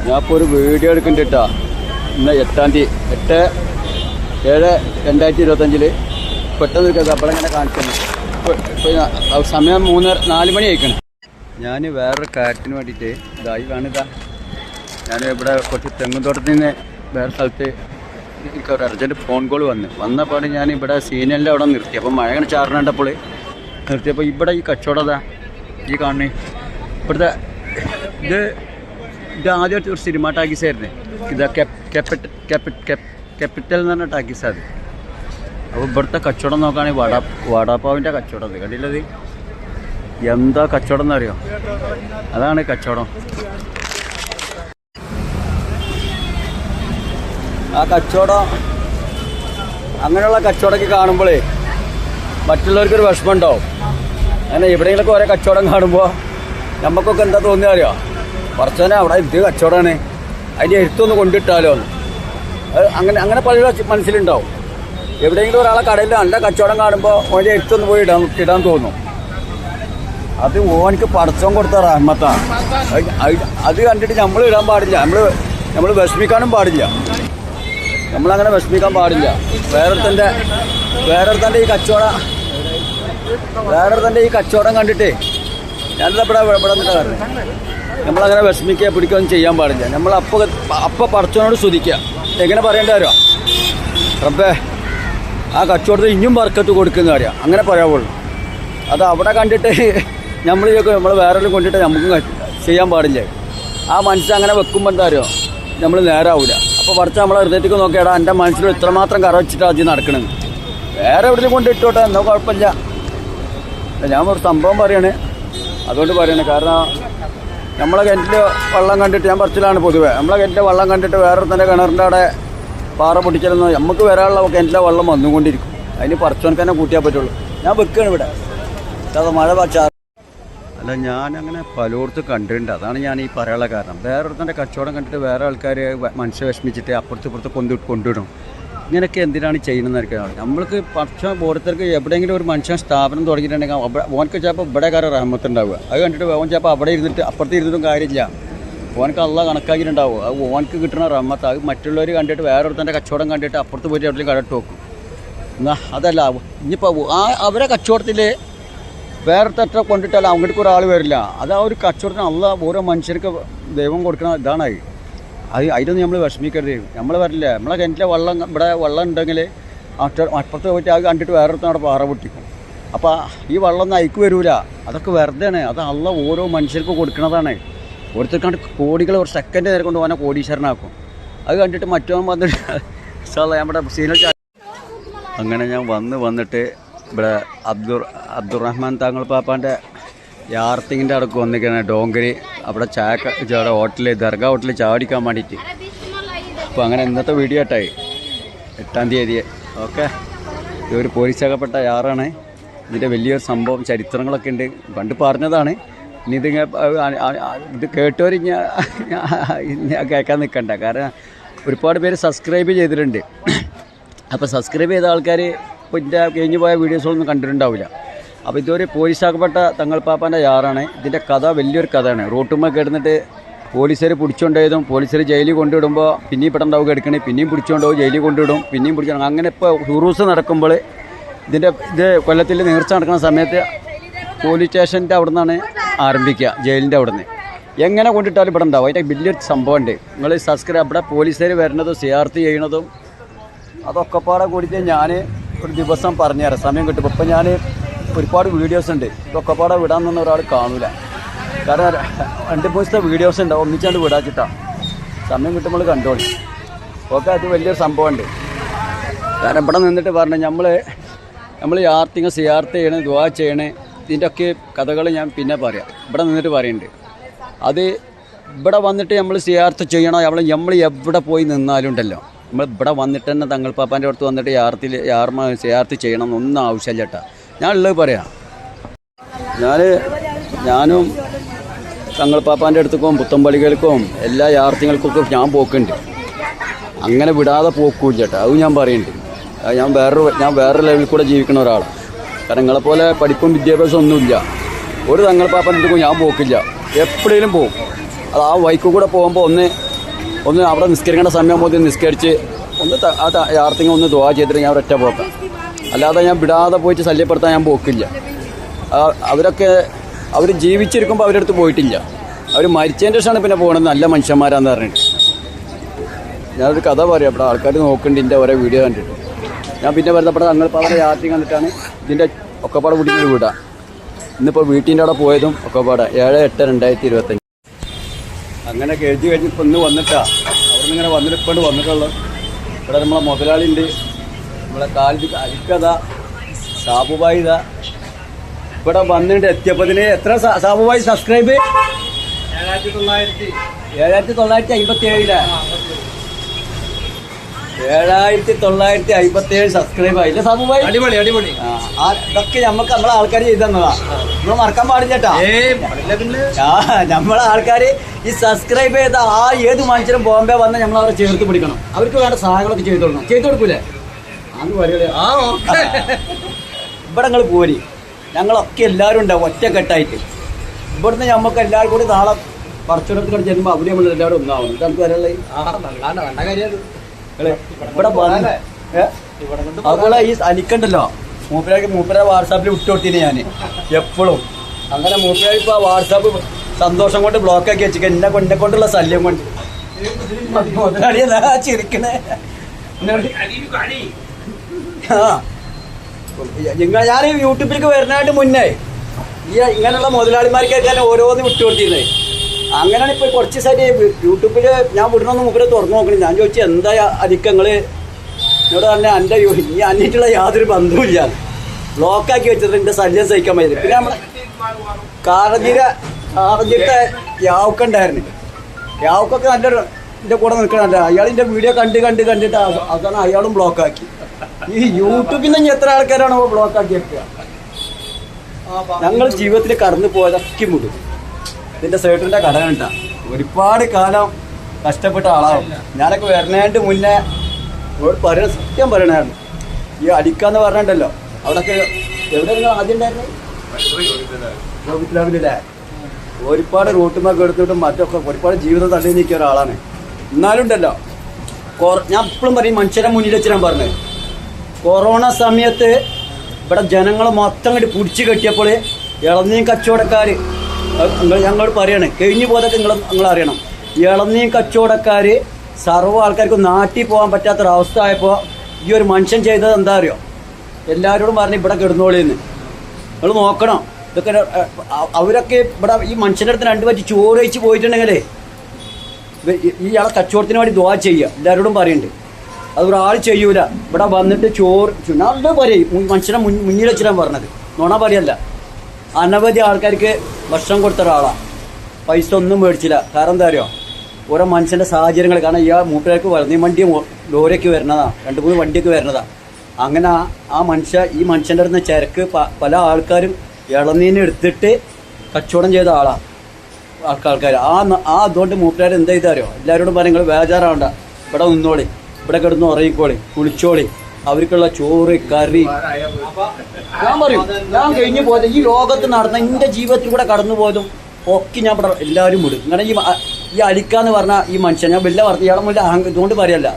ഞാനിപ്പോൾ ഒരു വീഡിയോ എടുക്കുന്നുണ്ട് ഇന്ന് 8-ാം തീയതി 8/7/2025 പെട്ടെന്ന് അപ്പോഴങ്ങനെ കാണിക്കുന്നു. ഇപ്പോൾ സമയം 4 മണി ആയിക്കണം. ഞാൻ വേറൊരു കാര്യത്തിന് വേണ്ടിയിട്ട് ഇതായി കാണുക. ഞാൻ ഇവിടെ കുറച്ച് തെങ്ങുംതോട്ടത്തിൽ നിന്ന് വേറെ സ്ഥലത്ത് എനിക്കൊരു അർജൻറ്റ് ഫോൺ കോൾ വന്നപ്പോൾ ഞാൻ ഇവിടെ സീനിയലിൻ്റെ അവിടെ നിർത്തി. അപ്പോൾ മഴ ഇങ്ങനെ ചാറിനണ്ടപ്പോൾ നിർത്തിയപ്പോൾ ഇവിടെ ഈ കച്ചവടം ഈ കാണുന്നേ ഇവിടുത്തെ ഇത് ആദ്യമായിട്ട് ഒരു സിനിമ ടാക്കീസായിരുന്നു. ഇത് ക്യാപിറ്റൽ എന്ന് പറഞ്ഞ ടാക്കീസാണ് അത്. അപ്പോൾ ഇവിടുത്തെ കച്ചവടം നോക്കുകയാണെങ്കിൽ വടാപ്പാവിൻ്റെ കച്ചവടം അത് കണ്ടില്ലത് എന്താ കച്ചവടം എന്നറിയോ? അതാണ് കച്ചവടം. ആ കച്ചവടം അങ്ങനെയുള്ള കച്ചവടമൊക്കെ കാണുമ്പോഴേ മറ്റുള്ളവർക്കൊരു വിഷമം ഉണ്ടാവും. അങ്ങനെ എവിടെയെങ്കിലൊക്കെ ഓരോ കച്ചവടം കാണുമ്പോൾ നമുക്കൊക്കെ എന്താ തോന്നുക അറിയോ? കുറച്ചനെ അവിടെ ഇത് കച്ചവടമാണ്, അതിൻ്റെ എഴുത്തൊന്ന് കൊണ്ടിട്ടാലോ എന്ന്. അങ്ങനെ പലരും മനസ്സിലുണ്ടാവും. എവിടെയെങ്കിലും ഒരാളെ കടയിൽ നല്ല കച്ചവടം കാണുമ്പോൾ ഓൻ്റെ എഴുത്തൊന്ന് പോയി ഇടാൻ തോന്നും. അത് ഓനിക്ക് പടച്ചോൻ കൊടുത്ത റഹ്മത്താണ്. അത് കണ്ടിട്ട് നമ്മൾ ഇടാൻ പാടില്ല. നമ്മൾ വിഷമിക്കാനും പാടില്ല. നമ്മളങ്ങനെ വിഷമിക്കാൻ പാടില്ല. വേറൊരുത്തൻ്റെ ഈ കച്ചവടം കണ്ടിട്ടേ ഞാനിത് ഇവിടെ നിന്നിട്ട് കാരണം നമ്മളങ്ങനെ വിഷമിക്കുക പിടിക്കുകയൊന്നും ചെയ്യാൻ പാടില്ല. നമ്മൾ അപ്പോൾ പടച്ചോനോട് സ്തുതിക്കുക. എങ്ങനെ പറയേണ്ട കാര്യമോ? റബ്ബേ ആ കച്ചവടത്തിൽ ഇനിയും ബർക്കത്ത് കൊടുക്കുന്ന കാര്യം അങ്ങനെ പറയാവുള്ളൂ. അത് അവിടെ കണ്ടിട്ട് നമ്മൾ വേറെ കൊണ്ടിട്ട് നമുക്കും ചെയ്യാൻ പാടില്ല. ആ മനസ്സങ്ങനെ വെക്കുമ്പോൾ എന്താ അറിയോ? നമ്മൾ നേരാവില്ല. അപ്പോൾ പഠിച്ച നമ്മളെ ഹൃദയത്തേക്ക് നോക്കിയാടാ എൻ്റെ മനസ്സിൽ ഇത്രമാത്രം കറ വെച്ചിട്ടാണ് അത് നടക്കണമെന്ന്. വേറെ എവിടെയും കൊണ്ടിട്ടോട്ടെ, എന്നോ കുഴപ്പമില്ല. ഞാൻ ഒരു സംഭവം പറയാണ്, അതുകൊണ്ട് പറയണേ. കാരണം നമ്മളെ കിണറ്റിൽ വെള്ളം കണ്ടിട്ട് ഞാൻ പറച്ചിലാണ് പൊതുവേ. നമ്മളെ കിണറ്റിലെ വെള്ളം കണ്ടിട്ട് വേറെ തന്നെ കിണറിൻ്റെ അവിടെ പാറ പൊട്ടിക്കലെന്ന് നമുക്ക് വരാനുള്ള കിണറ്റിലെ വെള്ളം വന്നുകൊണ്ടിരിക്കും. അതിന് പറച്ചോനക്ക് തന്നെ കൂട്ടിയാൽ പറ്റുള്ളൂ. ഞാൻ വെക്കുകയാണ് ഇവിടെ. അത് മഴ അല്ല, ഞാനങ്ങനെ പലയിടത്തും കണ്ടിട്ടുണ്ട്. അതാണ് ഞാൻ ഈ പറയാനുള്ള കാരണം. വേറൊരുത്തൻ്റെ കച്ചവടം കണ്ടിട്ട് വേറെ ആൾക്കാർ മനുഷ്യ വിഷമിച്ചിട്ട് അപ്പുറത്ത് കൊണ്ടിടും. ഇങ്ങനെയൊക്കെ എന്തിനാണ് ചെയ്യുന്നതെന്ന് നമ്മൾക്ക് പക്ഷേ ഓരോരുത്തർക്ക് എവിടെയെങ്കിലും ഒരു മനുഷ്യൻ സ്ഥാപനം തുടങ്ങിയിട്ടുണ്ടെങ്കിൽ ഓനക്ക് ചിലപ്പോൾ ഇവിടെ കാര്യം റഹ്മത്തുണ്ടാവുക. അത് കണ്ടിട്ട് ഓൻ ചിലപ്പോൾ അവിടെ ഇരുന്നിട്ട് അപ്പുറത്ത് ഇരുന്നിട്ടും കാര്യമില്ല. ഓനക്ക് അള്ളാഹ് കണക്കാക്കിയിട്ടുണ്ടാവും. അത് ഓനക്ക് കിട്ടുന്ന റഹ്മത്ത്. അത് മറ്റുള്ളവർ കണ്ടിട്ട് വേറൊരുത്തൻ്റെ കച്ചവടം കണ്ടിട്ട് അപ്പുറത്ത് പോയിട്ട് എവിടെയും കടട്ട് വെക്കും. എന്നാൽ അതല്ല, ഇനിയിപ്പോൾ അവരെ കച്ചവടത്തിൽ വേറെ തെറ്റ കൊണ്ടിട്ടല്ല അങ്ങോട്ടേക്ക് ഒരാൾ വരില്ല. അത് ആ ഒരു കച്ചവടത്തിന് അള്ളാഹ് ഓരോ മനുഷ്യർക്ക് ദൈവം കൊടുക്കണം. ഇതാണ് അതിലൊന്നും നമ്മൾ വിഷമിക്കരുത്. നമ്മൾ വരില്ല. നമ്മളെ കിണറ്റിലെ ഇവിടെ വെള്ളം ഉണ്ടെങ്കിൽ അപ്പുറത്ത് പോയിട്ട് അത് കണ്ടിട്ട് വേറൊരുത്തം അവിടെ പാറ പൊട്ടിക്കും. അപ്പോൾ ഈ വെള്ളമൊന്നും അയക്ക് വരില്ല. അതൊക്കെ വെറുതെയാണ്. അത് അള്ളാഹ് ഓരോ മനുഷ്യർക്ക് കൊടുക്കുന്നതാണ്. ഓരോരുത്തർക്കാണ്ട് കോടികൾ ഒരു സെക്കൻഡ് നേരം കൊണ്ട് പോകാൻ കോടീശ്വരനാക്കും. അത് കണ്ടിട്ട് മറ്റോ വന്നിട്ട് നമ്മുടെ സീനിയർ അങ്ങനെ ഞാൻ വന്നിട്ട് ഇവിടെ അബ്ദുറഹ്മാൻ താങ്കൾ പാപ്പാൻ്റെ യാർത്തിങ്ങിൻ്റെ അടുക്ക് വന്നിരിക്കുകയാണ്. ഡോങ്കരി അവിടെ ഹോട്ടലിൽ ദർഗാ ഹോട്ടലിൽ ചാടിക്കാൻ വേണ്ടിയിട്ട്. അപ്പോൾ അങ്ങനെ ഇന്നത്തെ വീഡിയോ ആയിട്ടായി 8-ാം തീയതി. ഓക്കെ, ഇതൊരു പോലീസാക്കപ്പെട്ട യാറാണ്. ഇതിൻ്റെ വലിയൊരു സംഭവം ചരിത്രങ്ങളൊക്കെ ഉണ്ട്. പണ്ട് പറഞ്ഞതാണ്. ഇനി ഇത് കേട്ടവർ ഞാൻ കേൾക്കാൻ നിൽക്കണ്ട. കാരണം ഒരുപാട് പേര് സബ്സ്ക്രൈബ് ചെയ്തിട്ടുണ്ട്. അപ്പോൾ സബ്സ്ക്രൈബ് ചെയ്ത ആൾക്കാർ ഇപ്പോൾ ഇതിൻ്റെ കഴിഞ്ഞു പോയ വീഡിയോസുകളൊന്നും കണ്ടിട്ടുണ്ടാവില്ല. അപ്പോൾ ഇതൊരു പോലീസാക്കപ്പെട്ട തങ്ങൾ പാപ്പാൻ്റെ യാറാണ്. ഇതിൻ്റെ കഥ വലിയൊരു കഥയാണ്. റോട്ടുമ്മ കിടന്നിട്ട് പോലീസുകാർ പിടിച്ചുകൊണ്ടുപോയതും പോലീസുകാർ ജയിലിൽ കൊണ്ടുവിടുമ്പോൾ പിന്നെയും പെട്ടെന്നുണ്ടാവുക എടുക്കണേ, പിന്നെയും പിടിച്ചുകൊണ്ടുപോകും, ജയിലിൽ കൊണ്ടുവിടും, പിന്നെയും പിടിച്ചോണം. അങ്ങനെ ഇപ്പോൾ ഹുറൂസ് നടക്കുമ്പോൾ ഇത് കൊല്ലത്തിൽ നേർച്ച നടക്കുന്ന സമയത്ത് പോലീസ് സ്റ്റേഷൻ്റെ അവിടെ നിന്നാണ് ആരംഭിക്കുക, ജയിലിൻ്റെ അവിടെ നിന്ന്. എങ്ങനെ കൊണ്ടിട്ടാലും ഇവിടെ ഉണ്ടാവും. അതിൻ്റെ വലിയൊരു സംഭവമുണ്ട്. നിങ്ങൾ സബ്സ്ക്രൈബ് ഇവിടെ പോലീസുകാർ വരുന്നതും സിയാർത്ത് ചെയ്യണതും അതൊക്കെ പാടെ കൂടിയിട്ട് ഞാൻ ഒരു ദിവസം പറഞ്ഞുതരാം സമയം കിട്ടുമ്പോൾ. ഇപ്പം ഞാൻ ഒരുപാട് വീഡിയോസ് ഉണ്ട്. ഇതൊക്കെ പാടെ വിടാമെന്നൊന്നും ഒരാൾ കാണില്ല. കാരണം 2-3 ദിവസത്തെ വീഡിയോസ് ഉണ്ട്. ഒന്നിച്ചാണ്ട് വിടാച്ചിട്ടാണ്. സമയം കിട്ടുമ്പോൾ കണ്ടോളി. ഓക്കെ, അത് വലിയൊരു സംഭവമുണ്ട്. കാരണം ഇവിടെ നിന്നിട്ട് പറഞ്ഞു നമ്മൾ സിയാർത്ത് ചെയ്യണേ, ദുആ ചെയ്യണേ, ഇതിൻ്റെയൊക്കെ കഥകൾ ഞാൻ പിന്നെ പറയാം. ഇവിടെ നിന്നിട്ട് പറയുന്നുണ്ട്. അത് ഇവിടെ വന്നിട്ട് നമ്മൾ സിയാർത്ത് ചെയ്യണം. നമ്മൾ എവിടെ പോയി നിന്നാലും ഉണ്ടല്ലോ, നമ്മൾ ഇവിടെ വന്നിട്ട് തന്നെ തങ്ങൾ പാപ്പാൻ്റെ അടുത്ത് വന്നിട്ട് സിയാർത്ത് ചെയ്യണം എന്നൊന്നും ആവശ്യമില്ല കേട്ടോ. ഞാൻ ഉള്ളത് പറയാം. ഞാനും തങ്ങൾ പാപ്പാൻ്റെ അടുത്തേക്കും പുത്തമ്പള്ളികൾക്കും എല്ലാ യാർത്തികൾക്കൊക്കെ ഞാൻ പോക്കുണ്ട്. അങ്ങനെ വിടാതെ പോക്കൂല്ല കേട്ടോ. അത് ഞാൻ പറയുന്നുണ്ട്. ഞാൻ വേറെ ലെവലിൽ കൂടെ ജീവിക്കുന്ന ഒരാളാണ്. കാരണം നിങ്ങളെപ്പോലെ പഠിപ്പും വിദ്യാഭ്യാസം ഒന്നുമില്ല. ഒരു തങ്ങൾ പാപ്പാൻ്റെ അടുത്തേക്കും ഞാൻ പോക്കില്ല. എപ്പോഴേലും പോകും. അത് ആ വൈക്ക് കൂടെ പോകുമ്പോൾ ഒന്ന് ഒന്ന് അവിടെ നിസ്കരിക്കേണ്ട സമയമാകുമ്പോൾ നിസ്കരിച്ച് ഒന്ന് ആ യാത്രങ്ങൾ ഒന്ന് ദുആ ചെയ്തിട്ട് ഞാൻ ഒരൊറ്റ പോക്കാം. അല്ലാതെ ഞാൻ വിടാതെ പോയിട്ട് ശല്യപ്പെടുത്താൻ ഞാൻ പോക്കില്ല. അവരൊക്കെ അവർ ജീവിച്ചിരിക്കുമ്പോൾ അവരുടെ അടുത്ത് പോയിട്ടില്ല. അവർ മരിച്ചതിൻ്റെ ശേഷമാണ് പിന്നെ പോകുന്നത് നല്ല മനുഷ്യന്മാരാന്ന് പറഞ്ഞിട്ട്. ഞാനൊരു കഥ പറയാം. ഇവിടെ ആൾക്കാർ നോക്കുന്നുണ്ട് എൻ്റെ ഓരോ വീഡിയോ കണ്ടിട്ട്. ഞാൻ പിന്നെ വരുന്നപ്പോൾ ഞങ്ങളിപ്പോൾ അവരുടെ യാത്ര കണ്ടിട്ടാണ് ഇതിൻ്റെ ഒക്കെപ്പാടെ പിടിച്ചൊരു വീടാണ്. ഇന്നിപ്പോൾ വീട്ടിൻ്റെ അവിടെ പോയതും ഒക്കെപ്പാടെ 7/8/2025. അങ്ങനെ കരുതി കഴിഞ്ഞിപ്പോൾ ഇന്ന് വന്നിട്ടാ അവിടെ നിന്ന് ഇങ്ങനെ വന്നിട്ട് ഇപ്പോൾ വന്നിട്ടുള്ളത്. ഇവിടെ നമ്മളെ മുതലാളിയുണ്ട്, നമ്മളെ കാലിൽ അലിക്കഥ സാബുബായി ഇതാ ഇവിടെ വന്നിട്ട് എത്തിയപ്പത്തിന് എത്ര സാബുബായി സബ്സ്ക്രൈബ് 7957 7957 സബ്സ്ക്രൈബ് ആയില്ലേ സാബുബായി? അടിപൊളി അടിപൊളി. ഇതൊക്കെ നമുക്ക് നമ്മളെ ആൾക്കാർ ചെയ്തു തന്നതാ, നമ്മൾ മറക്കാൻ പാടില്ലേട്ടാ. നമ്മളെ ആൾക്കാര് ഈ സബ്സ്ക്രൈബ് ചെയ്ത ആ ഏത് മനുഷ്യരും ബോംബെ വന്ന് നമ്മൾ അവരെ ചേർത്ത് പിടിക്കണം. അവർക്ക് വേണ്ട സഹായങ്ങളൊക്കെ ചെയ്തു കൊടുക്കണം. ചെയ്തു കൊടുക്കൂലേ? അന്ന് പറയുക ഇവിടെ നിങ്ങൾ പോരി, ഞങ്ങളൊക്കെ എല്ലാവരും ഉണ്ടാവും ഒറ്റക്കെട്ടായിട്ട്. ഇവിടുന്ന് നമുക്ക് എല്ലാവരും കൂടി നാളെ പറച്ചിടത്തിൽ ചെല്ലുമ്പോൾ അവിടെ നമ്മൾ എല്ലാവരും ഒന്നാവും. ഇത് നമുക്ക് വരല്ലേ ഇവിടെ വന്ന് അതുപോലെ ഈ അലിക്കണ്ടല്ലോ മൂപ്പരെ വാട്സാപ്പിൽ വിട്ടുകൊടുത്തിന് ഞാൻ എപ്പോഴും. അങ്ങനെ മൂപ്പര ഇപ്പോൾ ആ വാട്സാപ്പ് സന്തോഷം കൊണ്ട് ബ്ലോക്കാക്കി വെച്ചിട്ട് എന്നെ കൊണ്ടുള്ള ശല്യം കൊണ്ട് മുതലാളിയതാ ചിരിക്കണേ. ഞാൻ യൂട്യൂബിലേക്ക് വരുന്നതായിട്ട് മുന്നേ ഈ ഇങ്ങനെയുള്ള മുതലാളിമാർക്കൊക്കെ ഓരോന്ന് വിട്ടുകൊടുത്തിരുന്നത്. അങ്ങനെയാണ് ഇപ്പോൾ കുറച്ച് ദിവസമായിട്ട് യൂട്യൂബിൽ ഞാൻ വിടണമെന്ന് മുഖരെ തുറന്നു നോക്കണം. ഞാൻ ചോദിച്ചു എന്താ അധികങ്ങൾ എന്നോട് തന്നെ എൻ്റെ ഈ അന്നിട്ടുള്ള യാതൊരു ബന്ധവുമില്ല, ബ്ലോക്കാക്കി വെച്ചത് എൻ്റെ ശല്യം സഹിക്കാൻ പറ്റില്ല. പിന്നെ നമ്മളെ കാറഞ്ചിരത്തെ യാവുക്കുണ്ടായിരുന്നു. യാവുക്കൊക്കെ നല്ലൊരു എൻ്റെ കൂടെ നിൽക്കണല്ല. അയാളിൻ്റെ വീഡിയോ കണ്ടിട്ട് അതാണ് അയാളും ബ്ലോക്കാക്കി. ഈ യൂട്യൂബിൽ നിന്ന് എത്ര ആൾക്കാരാണ് ബ്ലോക്കാക്കി വെക്കുക? ഞങ്ങൾ ജീവിതത്തിൽ കടന്നു പോയതൊക്കെ മുടും. ഇതിൻ്റെ സേട്ടിൻ്റെ കട കണ്ട ഒരുപാട് കാലം കഷ്ടപ്പെട്ട ആളാവും. ഞാനൊക്കെ വരണേൻ്റെ മുന്നേ ഇവിടെ പറയുന്ന സത്യം പറയണായിരുന്നു. ഈ അടിക്കാന്ന് പറഞ്ഞിട്ടല്ലോ അവിടെയൊക്കെ എവിടെ ആദ്യം ഉണ്ടായിരുന്നു രോഗത്തിലാവില്ലേ? ഒരുപാട് റൂട്ടുമൊക്കെ എടുത്തിട്ടും മറ്റൊക്കെ ഒരുപാട് ജീവിതം തള്ളി നീക്കിയ ഒരാളാണ്. എന്നാലും ഉണ്ടല്ലോ ഞാൻ എപ്പോഴും പറയും മനുഷ്യരെ മുന്നിൽ വെച്ച് ഞാൻ പറഞ്ഞത് കൊറോണ സമയത്ത് ഇവിടെ ജനങ്ങൾ മൊത്തം അങ്ങോട്ട് പിടിച്ചു കെട്ടിയപ്പോൾ ഇളനീൻ കച്ചവടക്കാർ ഞങ്ങളോട് പറയാണ് കഴിഞ്ഞു പോയതൊക്കെ നിങ്ങൾ അറിയണം. ഇളനീൻ കച്ചവടക്കാർ സർവ്വ ആൾക്കാർക്ക് നാട്ടിൽ പോകാൻ പറ്റാത്തൊരവസ്ഥ ആയപ്പോൾ ഈ ഒരു മനുഷ്യൻ ചെയ്തത് എന്താ അറിയോ? എല്ലാവരോടും പറഞ്ഞു ഇവിടെ കിടന്നോളിന്ന്, നിങ്ങൾ നോക്കണം. ഇതൊക്കെ അവരൊക്കെ ഇവിടെ ഈ മനുഷ്യൻ്റെ അടുത്ത് 2 പറ്റി ചോറ് കഴിച്ച് പോയിട്ടുണ്ടെങ്കിലേ ഇയാളെ കച്ചവടത്തിന് വേണ്ടി ദുആ ചെയ്യുക എല്ലാവരോടും പറയുന്നുണ്ട്. അത് ഒരാൾ ചെയ്യൂല. ഇവിടെ വന്നിട്ട് ചോറ് നല്ല പറയും മനുഷ്യനെ മുന്നിൽ വെച്ചിട്ടാണ് പറഞ്ഞത്, നുണ പറയല്ല. അനവധി ആൾക്കാർക്ക് ഭക്ഷണം കൊടുത്ത ഒരാളാണ്. പൈസ ഒന്നും മേടിച്ചില്ല. കാരണം എന്താ അറിയോ? ഓരോ മനുഷ്യൻ്റെ സാഹചര്യങ്ങൾ. കാരണം ഇയാൾ മൂപ്പർക്ക് വളർന്നീ വണ്ടിയും ലോറിയൊക്കെ വരുന്നതാണ്, 2-3 വണ്ടിയൊക്കെ വരുന്നതാണ്. അങ്ങനെ ഈ മനുഷ്യൻ്റെ അടുത്ത് ചരക്ക് പല ആൾക്കാരും ഇളനീന് എടുത്തിട്ട് കച്ചവടം ചെയ്ത ആളാണ് ആൾക്കാർ. അതുകൊണ്ട് മൂപ്പരാർ എന്താ ചെയ്താറിയോ? എല്ലാവരോടും പറയും നിങ്ങൾ ബേജാറാവണ്ട, ഇവിടെ നിന്നോളി, ഇവിടെ കിടന്ന് ഉറങ്ങിക്കോളി, കുളിച്ചോളി, അവർക്കുള്ള ചോറ് കറി. ഞാൻ പറയും ഞാൻ കഴിഞ്ഞു പോയത് ഈ ലോകത്ത് നടന്ന എൻ്റെ ജീവിതത്തിൽ കൂടെ കടന്നു പോയതും ഒക്കെ ഞാൻ ഇവിടെ എല്ലാവരും വിടും. ഇങ്ങനെ ഈ അലിക്കാന്ന് പറഞ്ഞാൽ ഈ മനുഷ്യൻ ഞാൻ വലിയ പറഞ്ഞു ഇയാളെ മുന്നിൽ ഇതുകൊണ്ട് പറയല്ല,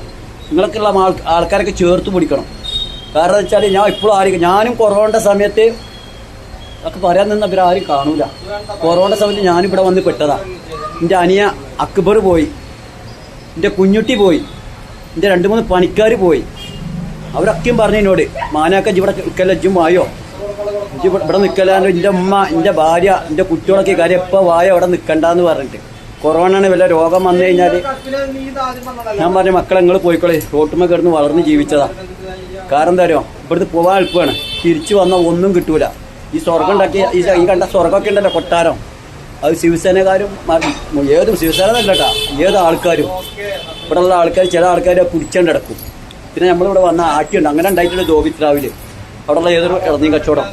നിങ്ങൾക്കുള്ള ആൾക്കാരൊക്കെ ചേർത്ത് പിടിക്കണം. കാരണം എന്ന് വെച്ചാൽ ഞാൻ ഇപ്പോഴും ആരും ഞാനും കൊറോണയുടെ സമയത്ത് ഒക്കെ പറയാൻ നിന്ന ഇവരാരും കാണൂല. കൊറോണ സമയത്ത് ഞാനിവിടെ വന്ന് പെട്ടതാണ്. എൻ്റെ അനിയ അക്ബർ പോയി, എൻ്റെ കുഞ്ഞുട്ടി പോയി, എൻ്റെ 2-3 പണിക്കാർ പോയി. അവരൊക്കെയും പറഞ്ഞു എന്നോട് മാനാക്ക ഇവിടെ നിൽക്കല്ല, ഇജ്ജും വായോ, ഇവിടെ നിൽക്കലാണ്ട്. എൻ്റെ ഉമ്മ, എൻ്റെ ഭാര്യ, എൻ്റെ കുട്ടികളൊക്കെ കാര്യം എപ്പോൾ വായോ അവിടെ നിൽക്കണ്ടെന്ന് പറഞ്ഞിട്ട്. കൊറോണയാണ് വല്ല രോഗം വന്നു കഴിഞ്ഞാൽ ഞാൻ പറഞ്ഞു മക്കളെ നിങ്ങൾ പോയിക്കോളെ, റോട്ടുമ്മ കിടന്ന് വളർന്ന് ജീവിച്ചതാ. കാരണം എന്താ അറിയോ? ഇവിടുന്ന് പോകാൻ എളുപ്പമാണ്, തിരിച്ചു വന്നാൽ ഒന്നും കിട്ടൂല. ഈ സ്വർഗം ഉണ്ടാക്കിയ ഈ കണ്ട സ്വർഗമൊക്കെ ഉണ്ടല്ലോ കൊട്ടാരം, അത് ശിവസേനക്കാരും ഏതും ശിവസേന അല്ലട്ടാ ഏത് ആൾക്കാരും ഇവിടെ ഉള്ള ആൾക്കാർ ചില ആൾക്കാർ പിടിച്ചാണ്ട് കിടക്കും. പിന്നെ നമ്മളിവിടെ വന്ന ആട്ടിയുണ്ട്. അങ്ങനെ ഉണ്ടായിട്ടുള്ള ജോബിത്രാവിൽ അവിടെയുള്ള ഏതൊരു ഇളനീ കച്ചവടം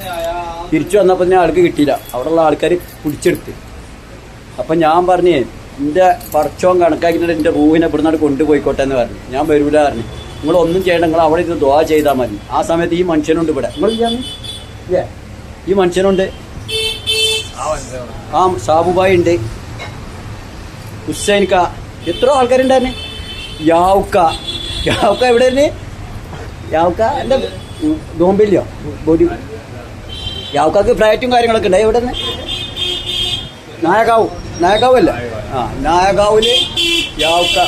തിരിച്ചു വന്നപ്പോൾ തന്നെ ആൾക്ക് കിട്ടിയില്ല. അവിടെയുള്ള ആൾക്കാർ പിടിച്ചെടുത്ത്. അപ്പം ഞാൻ പറഞ്ഞേ എൻ്റെ പറച്ചോൻ കണക്കാക്കിയിട്ട് എൻ്റെ റൂഹിനെ ഇവിടുന്ന് കൊണ്ടുപോയിക്കോട്ടെ എന്ന് പറഞ്ഞു. ഞാൻ വരൂല പറഞ്ഞു. നിങ്ങളൊന്നും ചെയ്യണ്ട, നിങ്ങൾ അവിടെ ഇത് ദുആ ചെയ്താൽ മതി. ആ സമയത്ത് ഈ മനുഷ്യനുണ്ട് ഇവിടെ, നിങ്ങൾ ഈ മനുഷ്യനുണ്ട്, സാബുബായി ഉണ്ട്, ഹുസൈൻക, എത്രയോ ആൾക്കാരുണ്ടായിരുന്നു. യാവുക്ക യാവുക്ക എവിടെ യാവുക്ക എൻ്റെ നോമ്പില്ലയോ ബോഡി യാവുക്കാക്ക് ഫ്ലാറ്റും കാര്യങ്ങളൊക്കെ ഉണ്ട് എവിടെ നിന്ന് നായകാവ് അല്ല ആ നായകാവില് യാവുക്ക